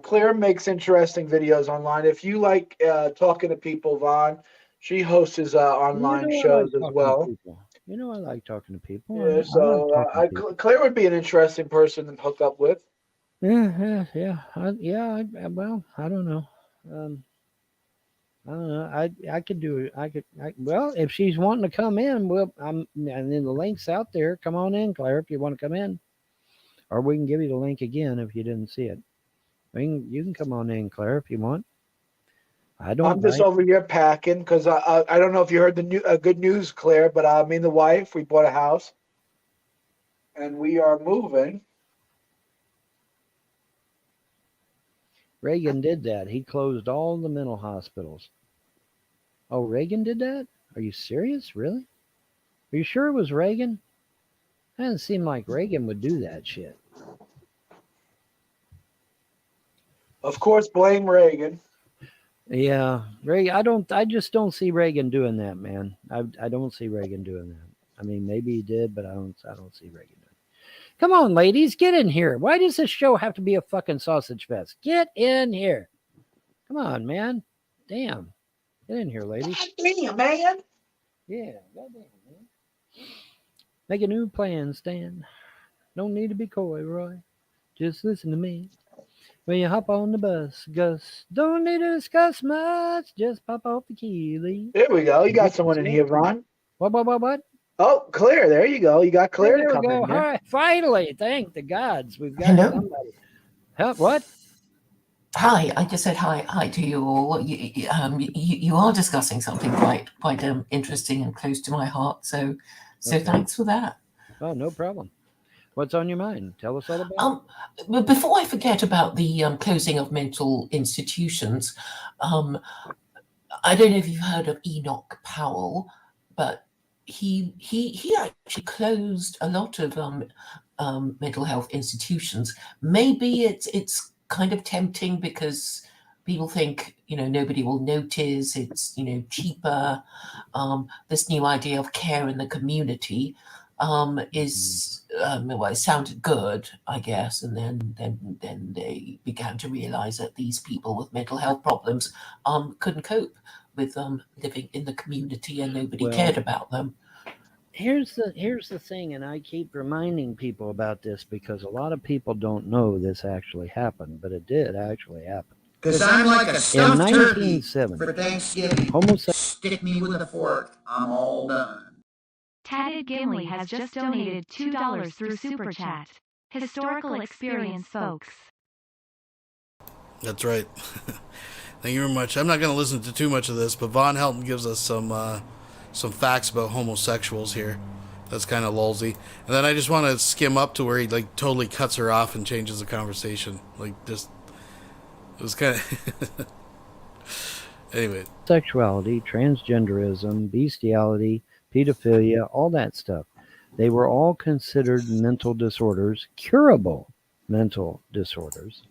Claire makes interesting videos online. If you like talking to people, Vaughn, she hosts online shows as well. I like talking to people. Yeah, so Claire would be an interesting person to hook up with. Yeah. Well, I don't know. I don't know. I could do it. Well, if she's wanting to come in, and then the link's out there. Come on in, Claire, if you want to come in, or we can give you the link again if you didn't see it. You can come on in, Claire, if you want. I'm just over here packing because I don't know if you heard the good news, Claire, but me and the wife, we bought a house and we are moving. Reagan did that. He closed all the mental hospitals. Oh, Reagan did that? Are you serious? Really? Are you sure it was Reagan? It doesn't seem like Reagan would do that shit. Of course, blame Reagan. Yeah, Reagan. I just don't see Reagan doing that, man. I don't see Reagan doing that. I mean, maybe he did, but I don't see Reagan doing it. Come on, ladies, get in here. Why does this show have to be a fucking sausage fest? Get in here. Come on, man. Damn. Get in here, ladies. Damn, man. Yeah, goddamn, man. Make a new plan, Stan. Don't need to be coy, Roy. Just listen to me. When you hop on the bus, Gus, don't need to discuss much. Just pop off the key, Lee. There we go. You got someone in here, Ron. What? Oh, clear. There you go. You got clear to come in here. Hi, finally, thank the gods. We've got somebody. What? Hi, I just said hi to you all. You are discussing something quite interesting and close to my heart. So okay. Thanks for that. Oh, no problem. What's on your mind? Tell us all about it. But before I forget about the closing of mental institutions, I don't know if you've heard of Enoch Powell, but he actually closed a lot of mental health institutions. Maybe it's kind of tempting because people think, nobody will notice. It's, cheaper. This new idea of care in the community is it sounded good, I guess, and then they began to realize that these people with mental health problems couldn't cope with living in the community, and nobody cared about them. Here's the thing, and I keep reminding people about this because a lot of people don't know this actually happened, but it did actually happen. Because I'm like a stuffed turkey for Thanksgiving. Stick me with a fork. I'm all done. Tatted Gimli has just donated $2 through Super Chat. Historical experience, folks. That's right. Thank you very much. I'm not going to listen to too much of this, but Von Helton gives us some facts about homosexuals here. That's kind of lulzy. And then I just want to skim up to where he totally cuts her off and changes the conversation. It was kind of... Anyway. Sexuality, transgenderism, bestiality, pedophilia, all that stuff. They were all considered mental disorders, curable mental disorders.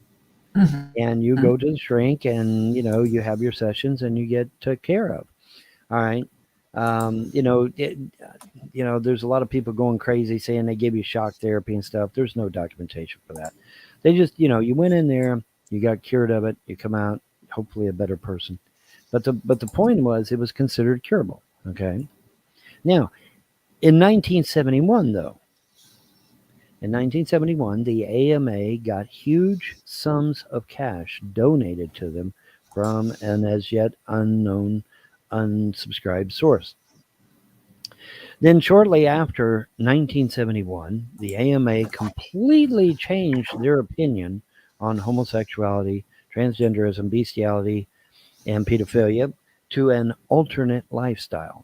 Mm-hmm. And you go to the shrink and, you have your sessions and you get took care of. All right. There's a lot of people going crazy saying they give you shock therapy and stuff. There's no documentation for that. They just, you went in there, you got cured of it, you come out, hopefully a better person. But the point was it was considered curable. Okay. Now, in 1971, though, the AMA got huge sums of cash donated to them from an as yet unknown unsubscribed source. Then shortly after 1971, the AMA completely changed their opinion on homosexuality, transgenderism, bestiality, and pedophilia to an alternate lifestyle.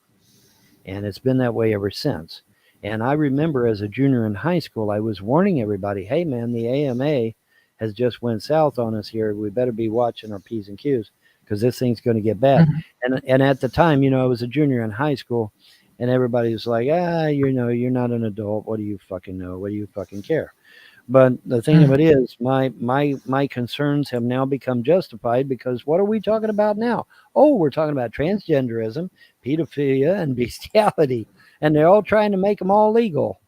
And it's been that way ever since. And I remember as a junior in high school, I was warning everybody, hey, man, the AMA has just went south on us here. We better be watching our P's and Q's because this thing's going to get bad. Mm-hmm. And at the time, I was a junior in high school, and everybody was like, you're not an adult. What do you fucking know? What do you fucking care? But the thing of it is, my concerns have now become justified because what are we talking about now? Oh, we're talking about transgenderism, pedophilia, and bestiality. And they're all trying to make them all legal.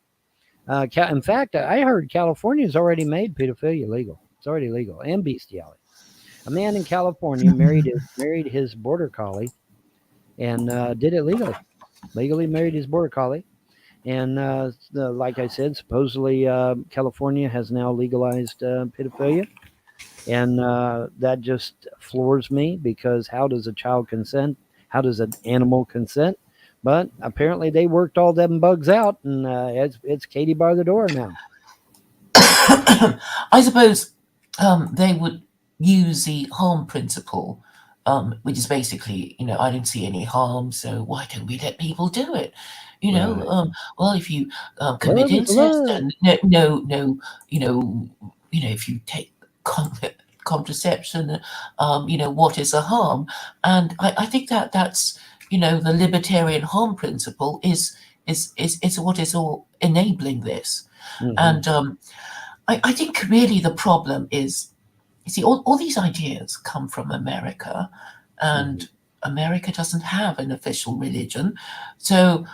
In fact, I heard California's already made pedophilia legal. It's already legal. And bestiality. A man in California married his border collie and did it legally. Legally married his border collie. And like I said, supposedly California has now legalized pedophilia. And that just floors me because how does a child consent? How does an animal consent? But apparently they worked all them bugs out, and it's Katie bar the door now. I suppose they would use the harm principle, which is basically, I don't see any harm, so why don't we let people do it? Right. Well, if you commit incest, and no, if you take contraception, what is the harm? And I think that's, the libertarian harm principle is is what is all enabling this. Mm-hmm. And I think really the problem is, you see, all these ideas come from America, and America doesn't have an official religion. So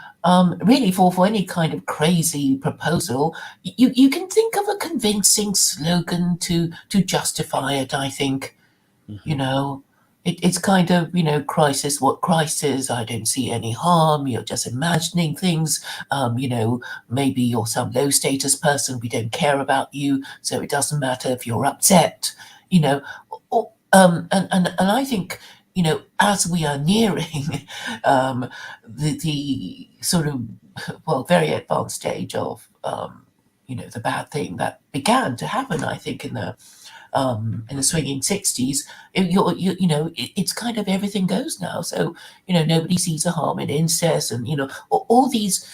really for any kind of crazy proposal, you can think of a convincing slogan to justify it, I think. You know, it's kind of, Christ is what Christ is. I don't see any harm. You're just imagining things. Maybe you're some low status person. We don't care about you. So it doesn't matter if you're upset, and I think, as we are nearing the sort of, very advanced stage of, the bad thing that began to happen, I think, in the swinging 60s, it's kind of everything goes now. So, nobody sees a harm in incest, and, all these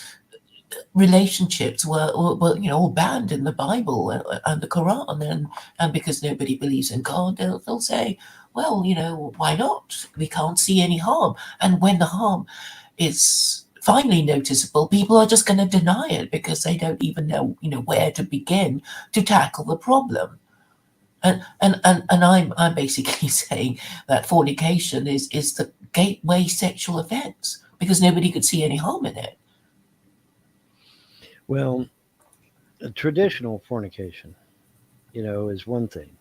relationships were all banned in the Bible and the Quran, and because nobody believes in God, they'll say, well, why not? We can't see any harm. And when the harm is finally noticeable, people are just going to deny it because they don't even know, where to begin to tackle the problem. And I'm basically saying that fornication is the gateway sexual offense because nobody could see any harm in it. Well, traditional fornication, is one thing.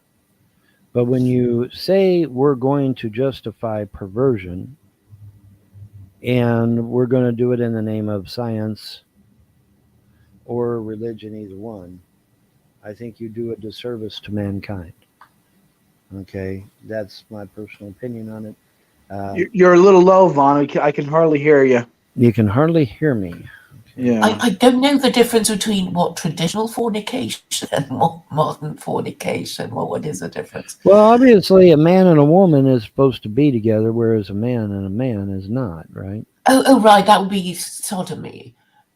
But when you say we're going to justify perversion and we're going to do it in the name of science or religion, either one, I think you do a disservice to mankind. Okay, that's my personal opinion on it. You're a little low, Vaughn. I can hardly hear you. You can hardly hear me. Yeah. I don't know the difference between what traditional fornication and modern fornication. Well, what is the difference? Well, obviously, a man and a woman is supposed to be together, whereas a man and a man is not, right? Oh, right. That would be sodomy.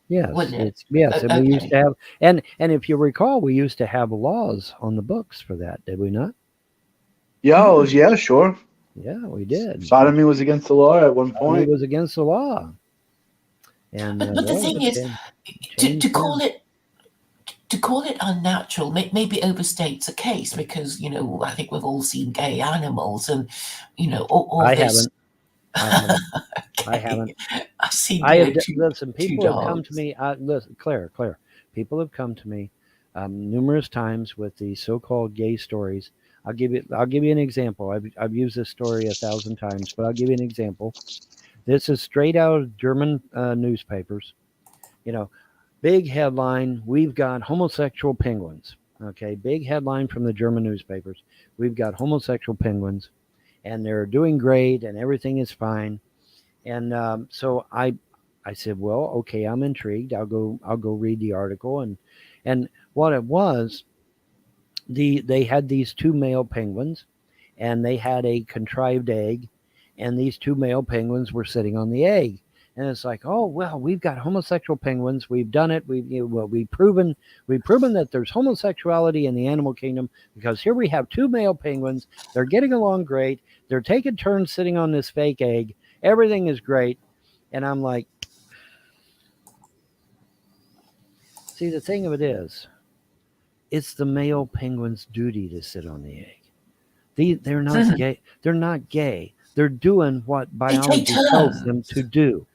Yes, wouldn't it? Yes, Okay. and we used to have, and if you recall, we used to have laws on the books for that, did we not? Yeah, sure. Yeah, we did. Sodomy was against the law at one point. It was against the law. And but the thing is, to call it unnatural maybe overstates the case because I think we've all seen gay animals and all I this. Haven't. Okay. I haven't. I've seen. Listen, people have come to me. Listen, Claire. People have come to me numerous times with the so-called gay stories. I'll give you an example. I've used this story 1,000 times, but I'll give you an example. This is straight out of German newspapers. Big headline, we've got homosexual penguins. Okay, big headline from the German newspapers. We've got homosexual penguins, and they're doing great, and everything is fine. And so I said, well, okay, I'm intrigued. I'll go read the article, and what it was, they had these two male penguins, and they had a contrived egg, and these two male penguins were sitting on the egg. And it's like, oh, well, we've got homosexual penguins. We've done it. We've proven that there's homosexuality in the animal kingdom because here we have two male penguins. They're getting along great. They're taking turns sitting on this fake egg. Everything is great. And I'm like, see, the thing of it is, it's the male penguin's duty to sit on the egg. They're not gay. They're not gay. They're doing what biology tells them to do.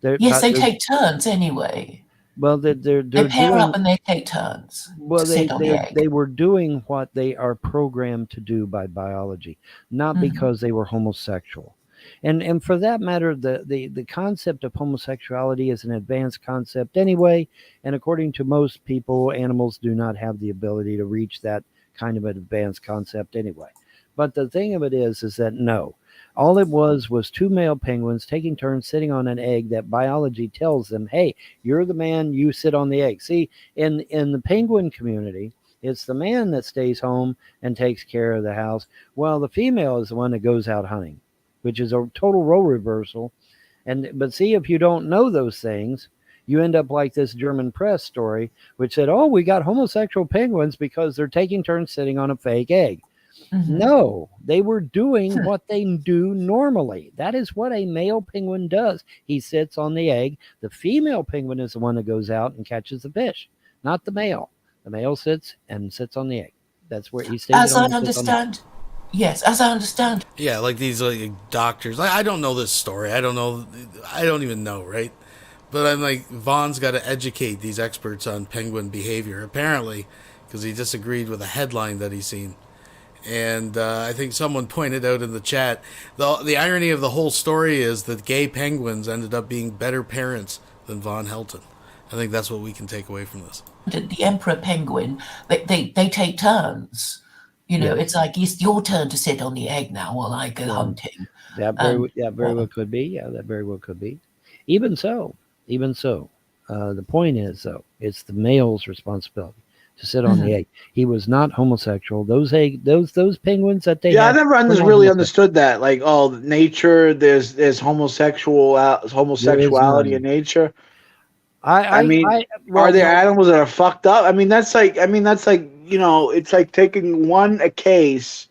They take turns anyway. Well, they pair up and they take turns. Well, they were doing what they are programmed to do by biology, not because they were homosexual. And for that matter, the concept of homosexuality is an advanced concept anyway. And according to most people, animals do not have the ability to reach that kind of an advanced concept anyway. But the thing of it is that no. All it was two male penguins taking turns sitting on an egg that biology tells them, hey, you're the man, you sit on the egg. See, in the penguin community, it's the man that stays home and takes care of the house, while the female is the one that goes out hunting, which is a total role reversal. But see, if you don't know those things, you end up like this German press story, which said, oh, we got homosexual penguins because they're taking turns sitting on a fake egg. No, they were doing what they do normally. That is what a male penguin does. He sits on the egg. The female penguin is the one that goes out and catches the fish, not the male. The male sits on the egg. That's where he stays. As I understand. Yes, as I understand. Yeah, like these doctors. I don't know this story. I don't even know, right? But I'm like, Vaughn's got to educate these experts on penguin behavior, apparently, because he disagreed with a headline that he's seen. And I think someone pointed out in the chat, the irony of the whole story is that gay penguins ended up being better parents than Von Helton. I think that's what we can take away from this. The emperor penguin, they take turns. You know, it's like, it's your turn to sit on the egg now while I go hunting. That very well could be. Yeah, that very well could be. Even so, the point is, though, it's the male's responsibility to sit on the egg. He was not homosexual. Those penguins that they I never really understood that. Like, nature, there's homosexuality in nature. I mean, are there animals that are fucked up? I mean, that's like it's like taking a case,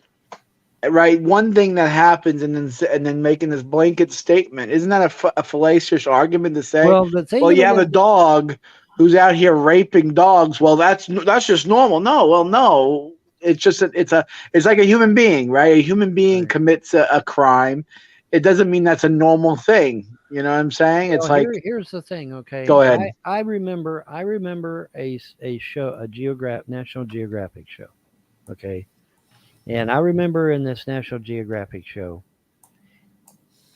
right? One thing that happens and then making this blanket statement. Isn't that a fallacious argument to say? Well, you have a dog who's out here raping dogs. Well, that's just normal. No. It's just it's like a human being, right? A human being commits a crime. It doesn't mean that's a normal thing. You know what I'm saying? It's like, here's the thing. Okay, go ahead. I remember a show, National Geographic show. Okay, and I remember in this National Geographic show,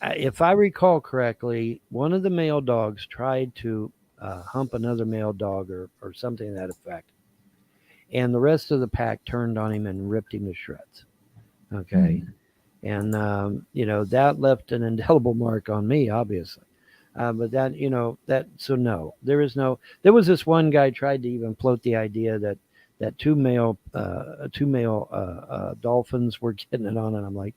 if I recall correctly, one of the male dogs tried to hump another male dog or something to that effect, and the rest of the pack turned on him and ripped him to shreds. Okay. And, that left an indelible mark on me, obviously. But that, no, there was this one guy tried to even float the idea that two male dolphins were getting it on. And I'm like,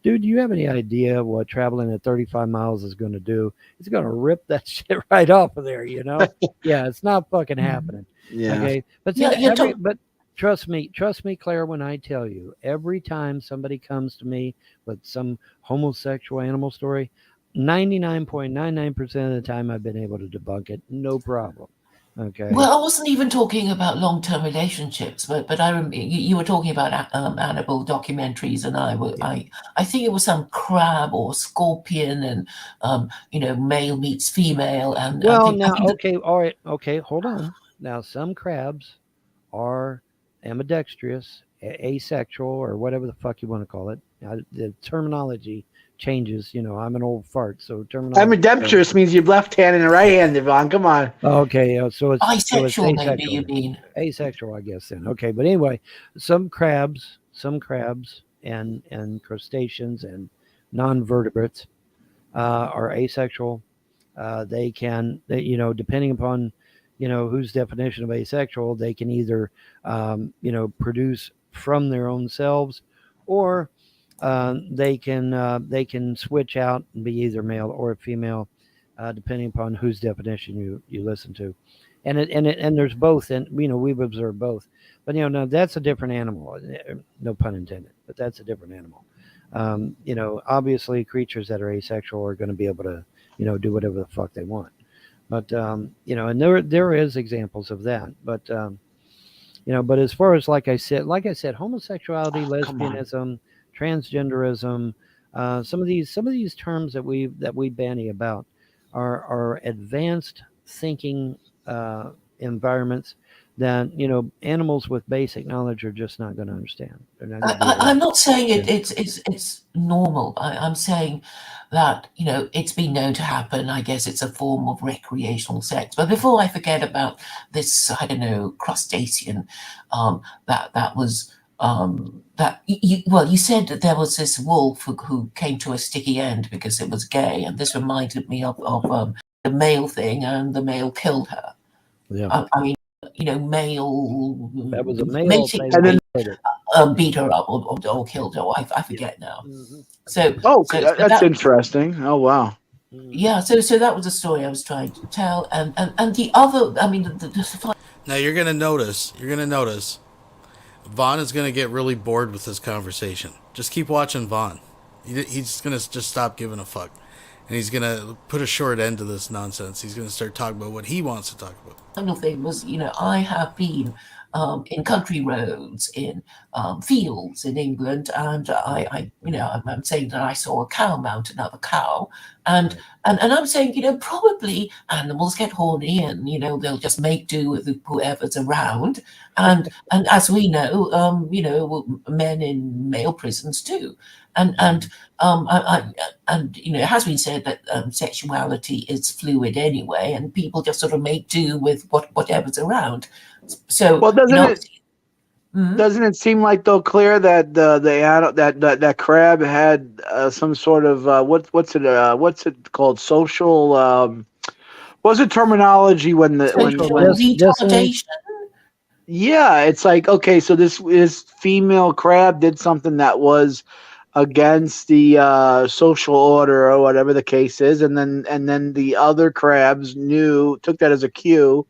dude, do you have any idea what traveling at 35 miles is going to do? It's going to rip that shit right off of there, Yeah, it's not fucking happening. Yeah. Okay. But trust me, Claire, when I tell you, every time somebody comes to me with some homosexual animal story, 99.99% of the time I've been able to debunk it. No problem. Okay. Well, I wasn't even talking about long-term relationships, but I remember you were talking about animal documentaries, and I think it was some crab or scorpion, and male meets female, and all right, okay, hold on. Now, some crabs are ambidextrous, asexual, or whatever the fuck you want to call it. Now, the terminology changes. I'm an old fart, so terminology. Ambidextrous means you're left-handed and right-handed, Vaughn. Come on. Okay, so it's asexual. Maybe you mean asexual, I guess. Then okay, but anyway, some crabs, and crustaceans and non-vertebrates are asexual. They depending upon whose definition of asexual, they can either, produce from their own selves, or they can switch out and be either male or female, depending upon whose definition you listen to, and there's both, and we've observed both, but now that's a different animal, no pun intended, but that's a different animal. Obviously creatures that are asexual are going to be able to do whatever the fuck they want. But and there is examples of that. But but as far as like I said, homosexuality, lesbianism, transgenderism, some of these terms that we bandy about are advanced thinking environments that animals with basic knowledge are just not going to understand. I'm not saying it's normal. I'm saying that it's been known to happen. I guess it's a form of recreational sex. But before I forget about this, I don't know, crustacean, that was that you said that there was this wolf who came to a sticky end because it was gay, and this reminded me of the male thing, and the male killed her. Yeah. I mean, male. That was a male mating, and then beat her up or killed her. I forget now. Mm-hmm. So that's interesting. Oh wow. Yeah. So that was the story I was trying to tell, and the other. I mean, now you're gonna notice Vaughn is going to get really bored with this conversation. Just keep watching Vaughn. He's going to just stop giving a fuck. And he's going to put a short end to this nonsense. He's going to start talking about what he wants to talk about. Final thing was, I have been in country roads, in fields in England, and I'm saying that I saw a cow mount another cow, and I'm saying, probably animals get horny, and they'll just make do with whoever's around, and as we know, men in male prisons too, and it has been said that sexuality is fluid anyway, and people just sort of make do with whatever's around. So, well, doesn't it seem like though, Claire, that that crab had some sort of what's it called? Social what's the terminology when retardation? Yeah, it's like, okay, so this female crab did something that was against the social order or whatever the case is, and then the other crabs took that as a cue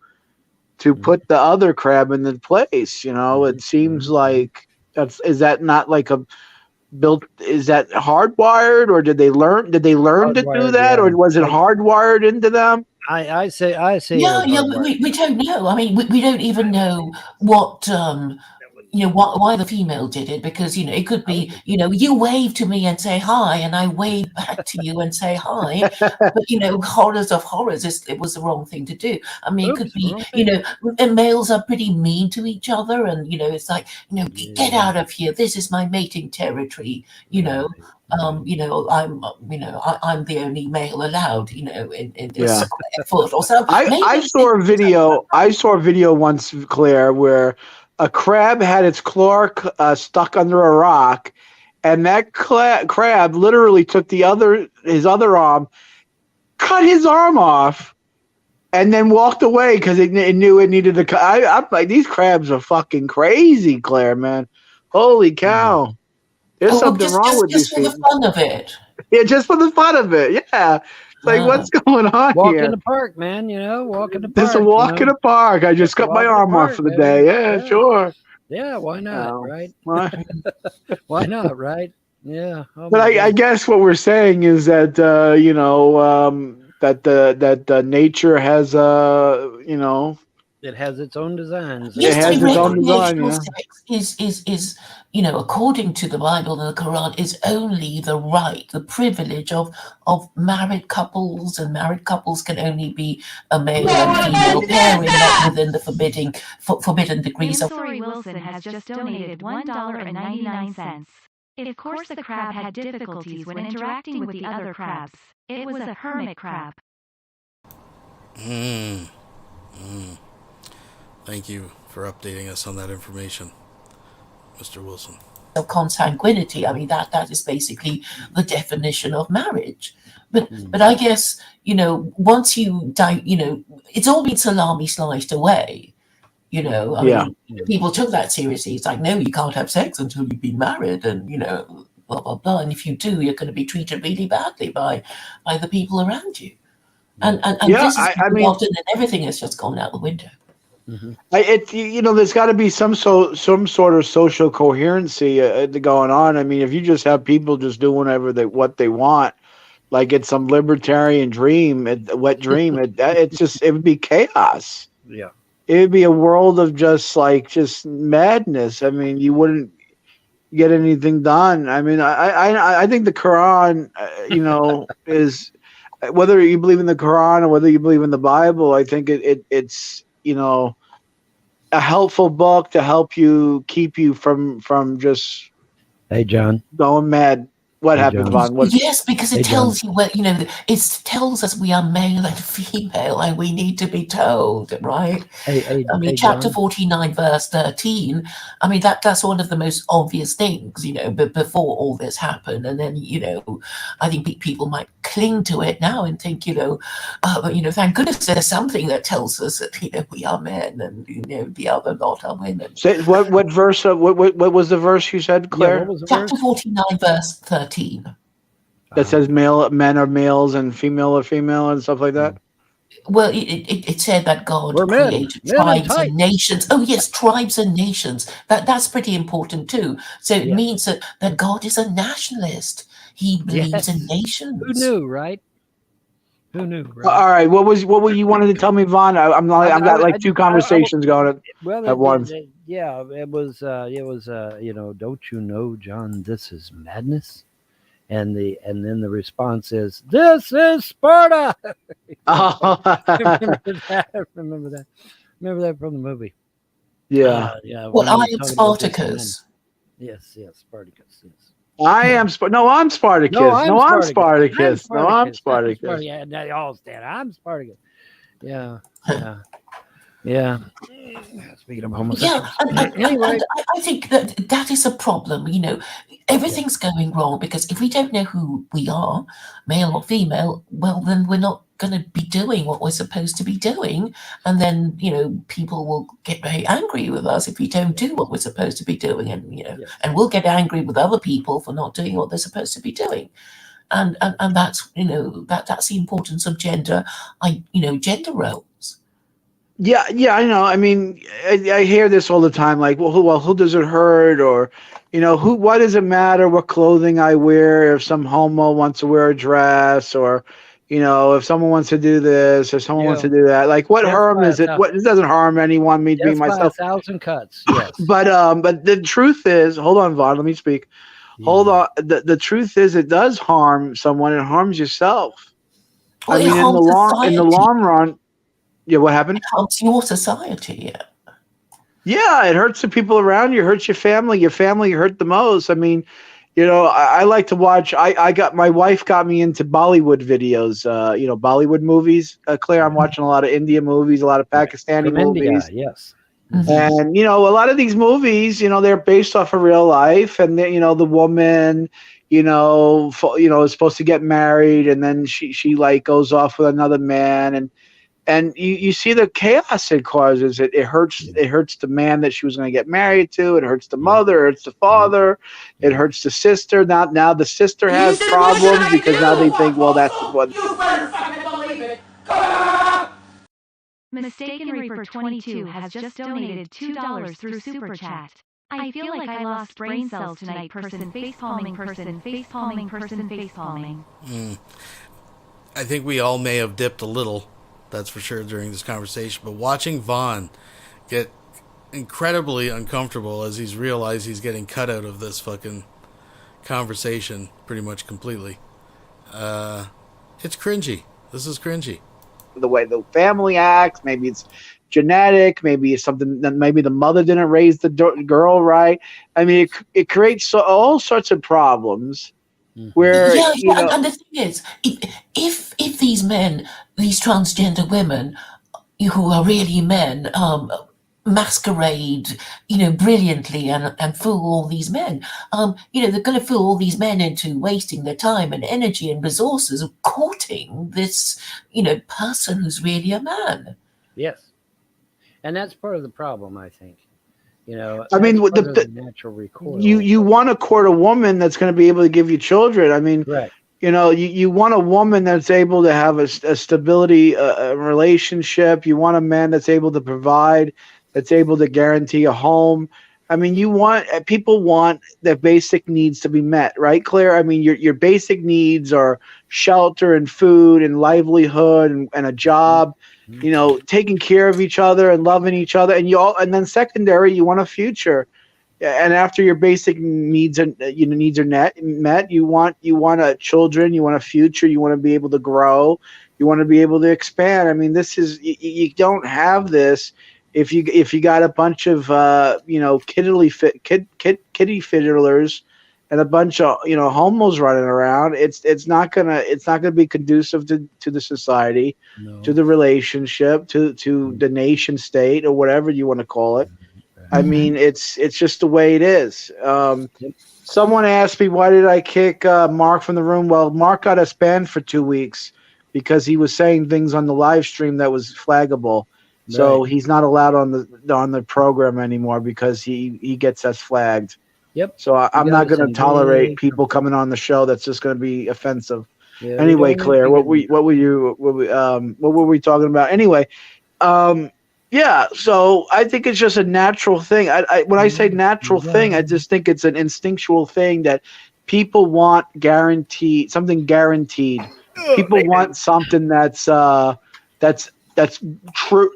to put the other crab in the place. It seems like is that not like is that hardwired, or did they learn to do that, or was it hardwired into them? I say yeah, we don't know. I mean, we don't even know what why the female did it, because it could be you wave to me and say hi, and I wave back to you and say hi, but horrors of horrors, it was the wrong thing to do. I mean, it could be and males are pretty mean to each other, and it's like get out of here, this is my mating territory. I'm the only male allowed, in this square foot or something. I saw a video once, Claire, where a crab had its claw stuck under a rock, and that crab literally took his other arm, cut his arm off, and then walked away because it knew it needed to cut. I'm like, these crabs are fucking crazy, Claire, man. Holy cow. There's something wrong with these people. Just for the fun of it. Yeah, just for the fun of it. Yeah. Like, what's going on walk here? In the park, man. Walk in the park. Just a walk in the park. I just cut my arm off for the day. Yeah, sure. Yeah, why not, right? Why not, right? Yeah. But I guess what we're saying is that that nature has it has its own designs. It has its own design. Yeah. Sex is according to the Bible and the Quran, is only the privilege of married couples, and married couples can only be a male and female pairing, not within the forbidden degrees of. Sorry Wilson has just donated $1.99. Of course the crab had difficulties when interacting with the other crabs. It was a hermit crab. Thank you for updating us on that information, Mr. Wilson. Of consanguinity. I mean, that is basically the definition of marriage. But I guess, once you die, it's all been salami sliced away. I mean, people took that seriously. It's like, no, you can't have sex until you've been married, and blah blah blah. And if you do, you're going to be treated really badly by the people around you. And this is often, and everything has just gone out the window. There's got to be some sort of social coherency going on. I mean, if you just have people just doing what they want, like it's some libertarian dream, wet dream, it would be chaos. Yeah, it would be a world of just madness. I mean, you wouldn't get anything done. I mean, I think the Quran, is, whether you believe in the Quran or whether you believe in the Bible, I think it's a helpful book to help keep you from just going mad. What happened, Vaughn? Yes, because it tells you it tells us we are male and female, and we need to be told, right? Chapter 49, verse 13. I mean, that's one of the most obvious things, but before all this happened, and then I think people might cling to it now and think, thank goodness there's something that tells us that we are men, and the other lot are women. So what verse? What was the verse you said, Claire? Chapter 49, verse 13. That says men are males and female are female and stuff like that. Well, it said that God We're men, created men in tribes tights. and nations. Oh yes, tribes and nations. That's pretty important too. So it Yes. means that God is a nationalist. He believes in Yes. nations. Who knew, right? Who knew, right? All right, what were you wanted to tell me, Vaughn? I've got like two conversations going at once. Yeah, it was you know, don't you know, John, this is madness? And then the response is, this is Sparta. Remember that from the movie. Yeah. Yeah. Well, I am Spartacus. Yes, Spartacus. Yes. I am I'm Spartacus. No, I'm Spartacus. No, I'm Spartacus. Yeah, they all stand. I'm Spartacus. Yeah. Yeah. Speaking of homosexuals. Anyway, I think that is a problem. You know, everything's going wrong because if we don't know who we are, male or female, well, then we're not going to be doing what we're supposed to be doing, and then you know people will get very angry with us if we don't do what we're supposed to be doing, and you know, and we'll get angry with other people for not doing what they're supposed to be doing. And that's you know that's the importance of gender. Gender roles. Yeah, I know. I mean, I hear this all the time. Like, who does it hurt? Or, you know, what does it matter what clothing I wear if some homo wants to wear a dress, or, you know, if someone wants to do this or someone wants to do that? Like, what harm is it? It doesn't harm anyone. Me being myself. 1,000 cuts. Yes. But the truth is, hold on, Vaughn. Let me speak. Hold on. The truth is, it does harm someone. It harms yourself. Well, I mean, in the long run. Yeah, what happened? It helps your society. Yeah, it hurts the people around you. It hurts your family. Your family hurt the most. I mean, you know, I like to watch. My wife got me into Bollywood videos. You know, Bollywood movies. Claire, I'm watching a lot of Indian movies, a lot of Pakistani movies. India, yes. And you know, a lot of these movies, you know, they're based off of real life, and you know, the woman, you know, is supposed to get married, and then she like goes off with another man, and you see the chaos it causes. It hurts the man that she was going to get married to. It hurts the mother. It hurts the father. It hurts the sister. Now the sister has problems because now they think, well, that's what. You better fucking believe it. Mistaken Reaper 22 has just donated $2 through Super Chat. I feel like I lost brain cells tonight. Person facepalming. Person facepalming. Person facepalming. I think we all may have dipped a little. That's for sure during this conversation. But watching Vaughn get incredibly uncomfortable as he's realized he's getting cut out of this fucking conversation pretty much completely. It's cringy. This is cringy. The way the family acts, maybe it's genetic, maybe it's something that maybe the mother didn't raise the girl right. I mean, it creates all sorts of problems. Where and the thing is, if these men, these transgender women, who are really men, masquerade, you know, brilliantly and fool all these men, you know, they're going to fool all these men into wasting their time and energy and resources of courting this, you know, person who's really a man. Yes, and that's part of the problem, I think. You know, I mean, the natural recoil. You want to court a woman that's going to be able to give you children. I mean, you know, you want a woman that's able to have a stability, a relationship. You want a man that's able to provide, that's able to guarantee a home. I mean, people want their basic needs to be met, right, Claire? I mean, your basic needs are shelter and food and livelihood and a job. You know, taking care of each other and loving each other, and then secondary, you want a future, and after your basic needs are met, you want children, you want a future, you want to be able to grow, you want to be able to expand. I mean, this is you don't have this if you got a bunch of kitty fiddlers and a bunch of homos running around. It's not gonna be conducive to the society, to the relationship, to the nation state, or whatever you want to call it. I mean, it's just the way it is. Someone asked me, why did I kick Mark from the room? Well, Mark got us banned for 2 weeks because he was saying things on the live stream that was flaggable. So he's not allowed on the program anymore because he gets us flagged. Yep. So I'm not going to tolerate people coming on the show that's just going to be offensive. Yeah, anyway, Claire, what were we talking about? Anyway, yeah. So I think it's just a natural thing. When I say natural thing, I just think it's an instinctual thing that people want something guaranteed. People want something that's true,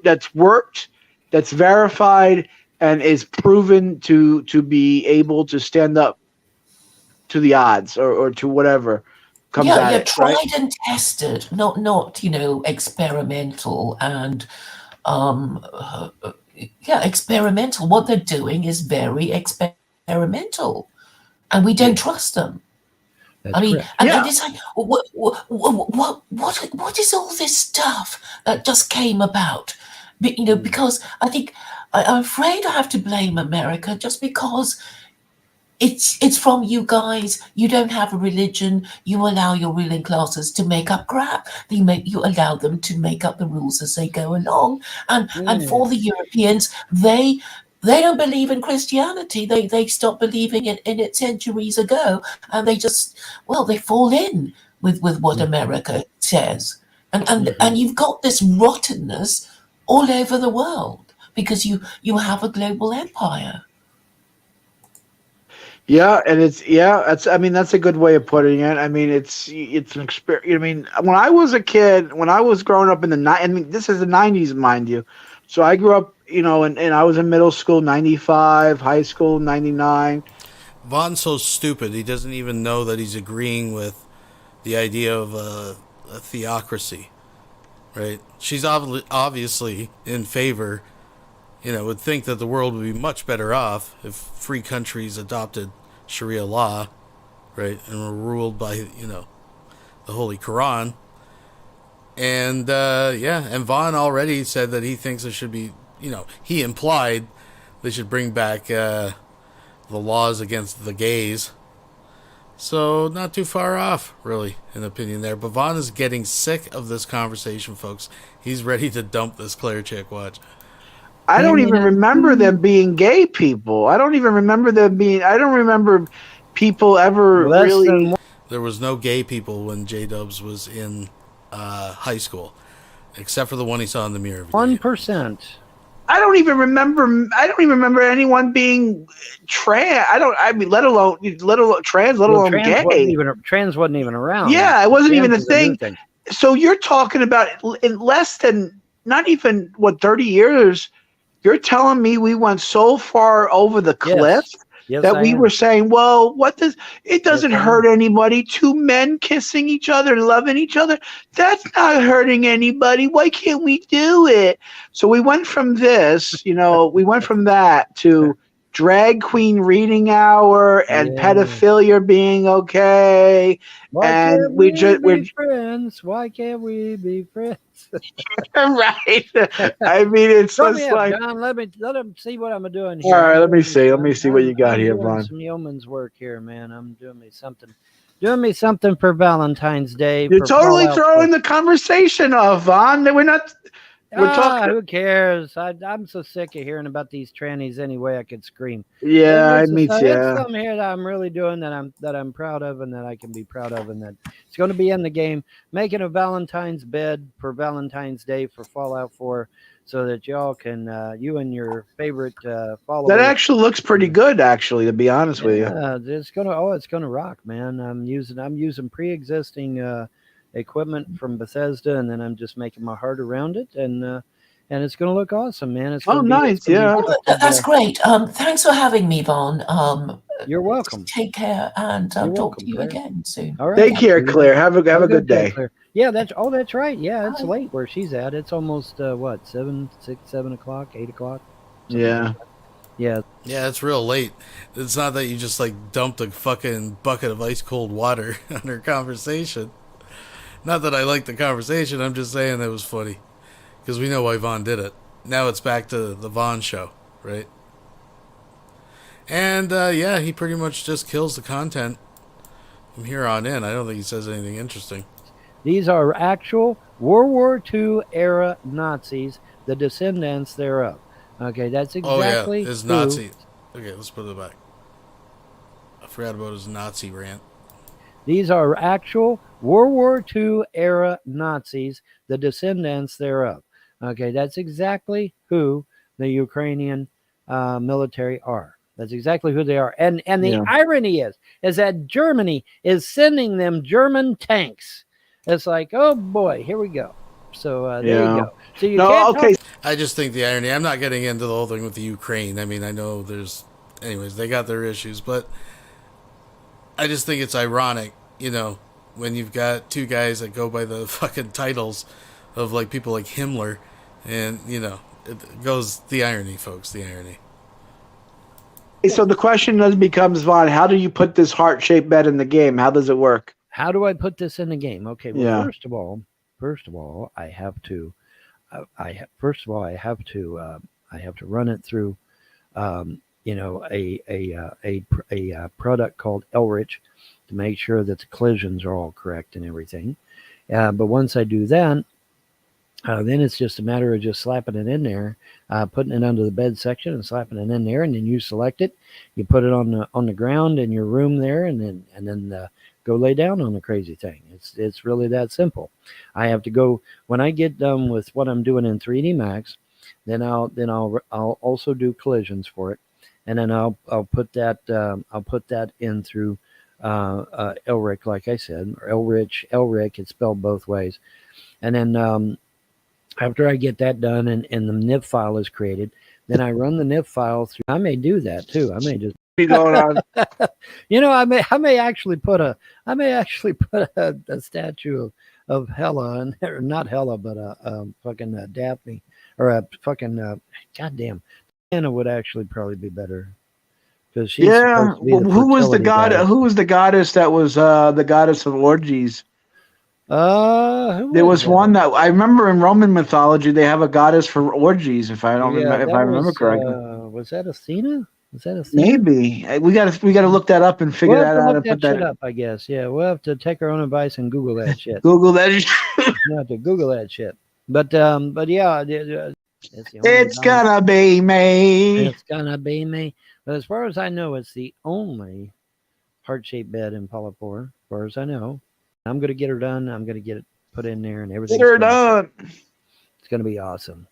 that's worked, that's verified, and is proven to be able to stand up to the odds or to whatever comes at it. Tried right? and tested, not experimental and experimental. What they're doing is very experimental, and we don't trust them. That's I mean, correct. and it's like, what is all this stuff that just came about? Because I think I'm afraid I have to blame America just because it's from you guys. You don't have a religion. You allow your ruling classes to make up crap. You allow them to make up the rules as they go along. And for the Europeans, they don't believe in Christianity. They stopped believing in it centuries ago, and they just they fall in with what America says. And you've got this rottenness all over the world because you have a global empire. Yeah, and that's a good way of putting it. I mean, it's an experience. I mean, when I was a kid, when I was growing up in this is the 90s, mind you. So I grew up, and I was in middle school, 95, high school, 99. Von's so stupid, he doesn't even know that he's agreeing with the idea of a theocracy, right? She's obviously in favor, would think that the world would be much better off if free countries adopted Sharia law, right, and were ruled by, the Holy Quran. And, and Vaughn already said that he thinks there should be, he implied they should bring back the laws against the gays. So, not too far off, really, in opinion there. But Vaughn is getting sick of this conversation, folks. He's ready to dump this Claire chick, watch. I don't even remember them being gay people. I don't remember people ever really. There was no gay people when J-Dubs was in high school, except for the one he saw in the mirror. 1%. I don't even remember anyone being trans. Let alone trans, let alone gay. Trans wasn't even around. Yeah, it wasn't even a thing. So you're talking about in less than, not even 30 years. You're telling me we went so far over the cliff that we were saying, well, it doesn't hurt anybody. Two men kissing each other and loving each other. That's not hurting anybody. Why can't we do it? So we went from this, we went from that to drag queen reading hour and pedophilia being okay. We're friends. Why can't we be friends? Right. I mean, it's just like, John, let him see what I'm doing here. All right, let me see what you got here, Vaughn. Some yeoman's work here, man. I'm doing me something for Valentine's Day. You're totally throwing the conversation off, Vaughn. We're not. We're talking. Who cares? I'm so sick of hearing about these trannies anyway. I could scream. Yeah, me too. It's something here that I'm really doing that I'm proud of and that I can be proud of, and that it's going to be in the game. Making a Valentine's bed for Valentine's Day for Fallout 4, so that y'all can you and your favorite followers. That actually looks pretty good, actually, to be honest with you. Yeah, it's gonna rock, man. I'm using pre-existing equipment from Bethesda, and then I'm just making my heart around it, and it's going to look awesome, man. Nice, yeah. That's great. Thanks for having me, Vaughn. You're welcome. Take care, and I'll talk to you Claire. Again soon. All right. Take care, Claire. Have a good day. Claire. Yeah, that's right. Yeah, it's late where she's at. It's almost 7 o'clock, 8 o'clock. Yeah. Yeah. Yeah, it's real late. It's not that you just dumped a fucking bucket of ice cold water on her conversation. Not that I like the conversation, I'm just saying it was funny. Because we know why Vaughn did it. Now it's back to the Vaughn show, right? And, he pretty much just kills the content from here on in. I don't think he says anything interesting. These are actual World War II era Nazis, the descendants thereof. Okay, that's exactly. Oh, yeah, his Nazi. Okay, let's put it back. I forgot about his Nazi rant. These are actual World War II era Nazis, the descendants thereof. Okay, that's exactly who the Ukrainian military are. That's exactly who they are. And the irony is that Germany is sending them German tanks. It's like, oh boy, here we go. So there you go. So you can't talk. I just think the irony. I'm not getting into the whole thing with the Ukraine. I mean, I know there's, anyways, they got their issues, but I just think it's ironic, when you've got two guys that go by the fucking titles of like people like Himmler, and it goes the irony, folks, the irony. So the question then becomes, Vaughn, how do you put this heart-shaped bed in the game? How does it work? How do I put this in the game? Okay, well, first of all, I have to run it through, a product called Elrich to make sure that the collisions are all correct and everything. But once I do that, then it's just a matter of just slapping it in there, putting it under the bed section and slapping it in there, and then you select it, you put it on the ground in your room there, and then go lay down on the crazy thing. It's really that simple. I have to go when I get done with what I'm doing in 3D Max, then I'll also do collisions for it, and then I'll put that in through Elric, like I said, or Elric. It's spelled both ways, and then after I get that done and the NIF file is created, then I run the NIF file through. I may do that too. I may just be going on. I may actually put a statue of Hela, and or not Hela, but a fucking Daphne, or a fucking goddamn Anna would actually probably be better, because she's supposed to be who was the god? goddess. Who was the goddess that was the goddess of orgies? There was one that I remember in Roman mythology. They have a goddess for orgies, if I remember correctly. Was that Athena? Maybe we got to look that up and figure that out. Look that shit up, I guess. Yeah, we'll have to take our own advice and Google that shit. Google that. We'll have to Google that shit. But yeah, it's gonna be me. It's gonna be me. But as far as I know, it's the only heart-shaped bed in Palapur. As far as I know, I'm gonna get her done. I'm gonna get it put in there and everything. Get her done. It's gonna be awesome.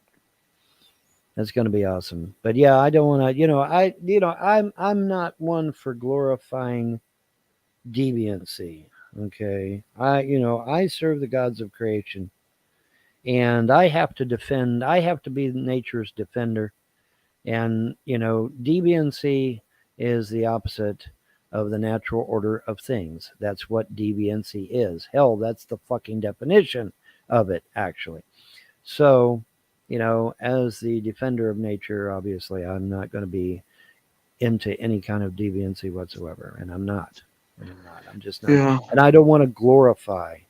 That's going to be awesome. But yeah, I don't want to, I'm not one for glorifying deviancy. Okay. I serve the gods of creation, and I have to be nature's defender. And, deviancy is the opposite of the natural order of things. That's what deviancy is. Hell, that's the fucking definition of it, actually. So, as the defender of nature, obviously, I'm not going to be into any kind of deviancy whatsoever. And I'm not. I'm just not. Yeah. And I don't want to glorify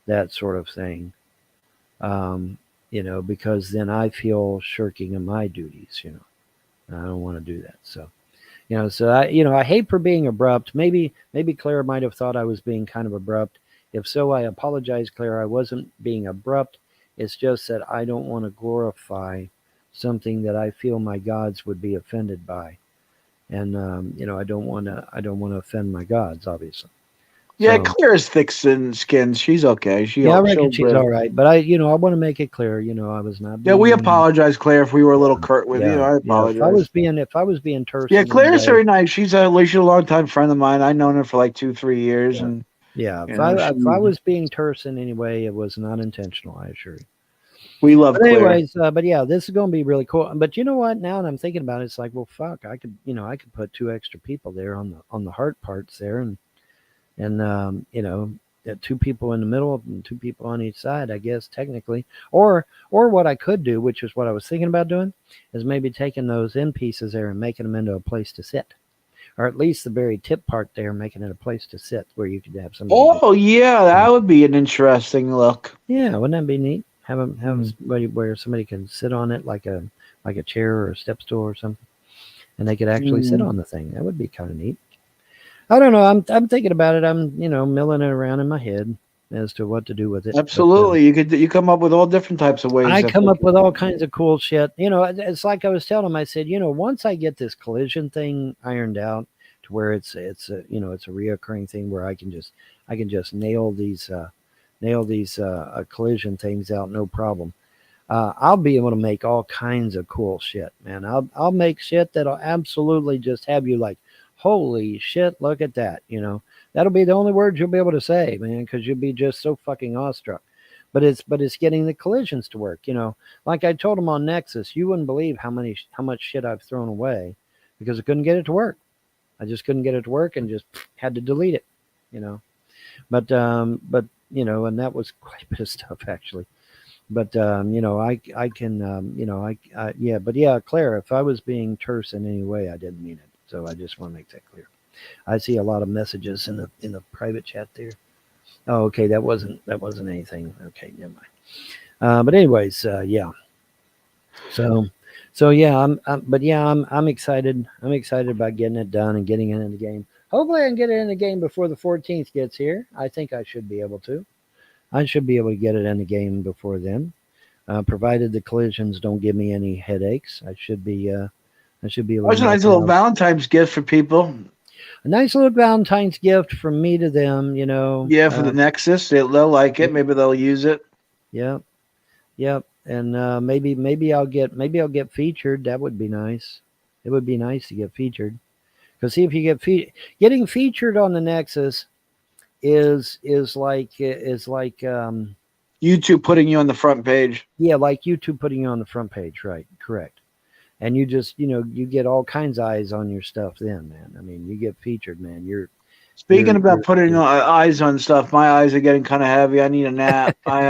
that sort of thing, because then I feel shirking of my duties, and I don't want to do that. So, I hate for being abrupt. Maybe Claire might have thought I was being kind of abrupt. If so, I apologize, Claire. I wasn't being abrupt. It's just that I don't want to glorify something that I feel my gods would be offended by, and I don't want to offend my gods, obviously. Yeah, so, Claire's thick skin. She's okay. I reckon she's all right. But I want to make it clear. I was not. Yeah, we apologize, Claire, if we were a little curt with you. I apologize. If I was being terse. Yeah, Claire's very nice. She's a longtime friend of mine. I've known her for like 2-3 years, and. Yeah, if I was being terse in any way, it was not intentional, I assure you. We love Claire. Anyways, but yeah, this is going to be really cool. But you know what? Now that I'm thinking about it, it's like, well, fuck, I could put 2 extra people there on the heart parts there, and 2 people in the middle and 2 people on each side, I guess, technically. Or what I could do, which is what I was thinking about doing, is maybe taking those end pieces there and making them into a place to sit. Or at least the very tip part there, making it a place to sit where you could have somebody. Oh, yeah, that would be an interesting look. Yeah, wouldn't that be neat? Have somebody where somebody can sit on it like a chair or a step stool or something, and they could actually sit on the thing. That would be kind of neat. I don't know. I'm thinking about it. I'm milling it around in my head as to what to do with it. Absolutely, but, you come up with all different types of ways. I come up with all kinds of cool shit. It's like I was telling him. I said, once I get this collision thing ironed out, to where it's a it's a reoccurring thing where I can just nail these collision things out, no problem. I'll be able to make all kinds of cool shit, man. I'll make shit that'll absolutely just have you like, holy shit, look at that. That'll be the only words you'll be able to say, man, because you'll be just so fucking awestruck. But it's getting the collisions to work. Like I told them on Nexus, you wouldn't believe how much shit I've thrown away because I couldn't get it to work. I just couldn't get it to work and just had to delete it. But and that was quite a bit of stuff actually. But I can Claire, if I was being terse in any way, I didn't mean it. So I just want to make that clear. I see a lot of messages in the private chat there. Oh, okay, that wasn't anything. Okay, never mind. But anyways, yeah. So yeah, I'm excited. I'm excited about getting it done and getting it in the game. Hopefully, I can get it in the game before the 14th gets here. I think I should be able to. I should be able to get it in the game before then, provided the collisions don't give me any headaches. I should be able. That's a nice little Valentine's gift for people. A nice little Valentine's gift from me to them, Yeah, for the Nexus, they'll like it. Maybe they'll use it. Yep. And maybe I'll get featured. That would be nice. It would be nice to get featured. Because see, if you getting featured on the Nexus is like YouTube putting you on the front page. Yeah, like YouTube putting you on the front page, right? Correct. And you just, you get all kinds of eyes on your stuff then, man. I mean, you get featured, man. Speaking about putting eyes on stuff, my eyes are getting kind of heavy. I need a nap. I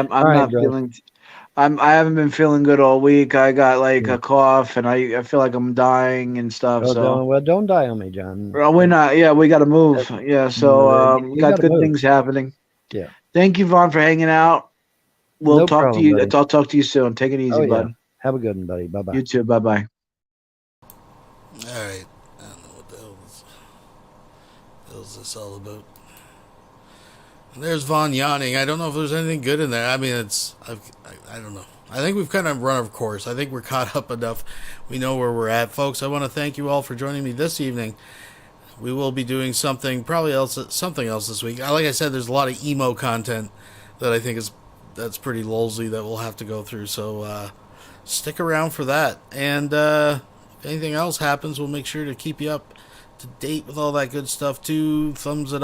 haven't been feeling good all week. I got like a cough and I feel like I'm dying and stuff. Don't die on me, John. Well, we're not. Yeah, we got to move. Yeah. So we got good things happening. Yeah. Thank you, Vaughn, for hanging out. We'll talk to you. Buddy. I'll talk to you soon. Take it easy, bud. Have a good one, buddy. Bye-bye. You too. Bye-bye. All right. I don't know what the hell is this all about. And there's Vaughn yawning. I don't know if there's anything good in there. I mean, I don't know. I think we've kind of run our course. I think we're caught up enough. We know where we're at, folks. I want to thank you all for joining me this evening. We will be doing something else this week. Like I said, there's a lot of emo content that I think that's pretty lolsy that we'll have to go through. So stick around for that. And if anything else happens, we'll make sure to keep you up to date with all that good stuff too. Thumbs it up.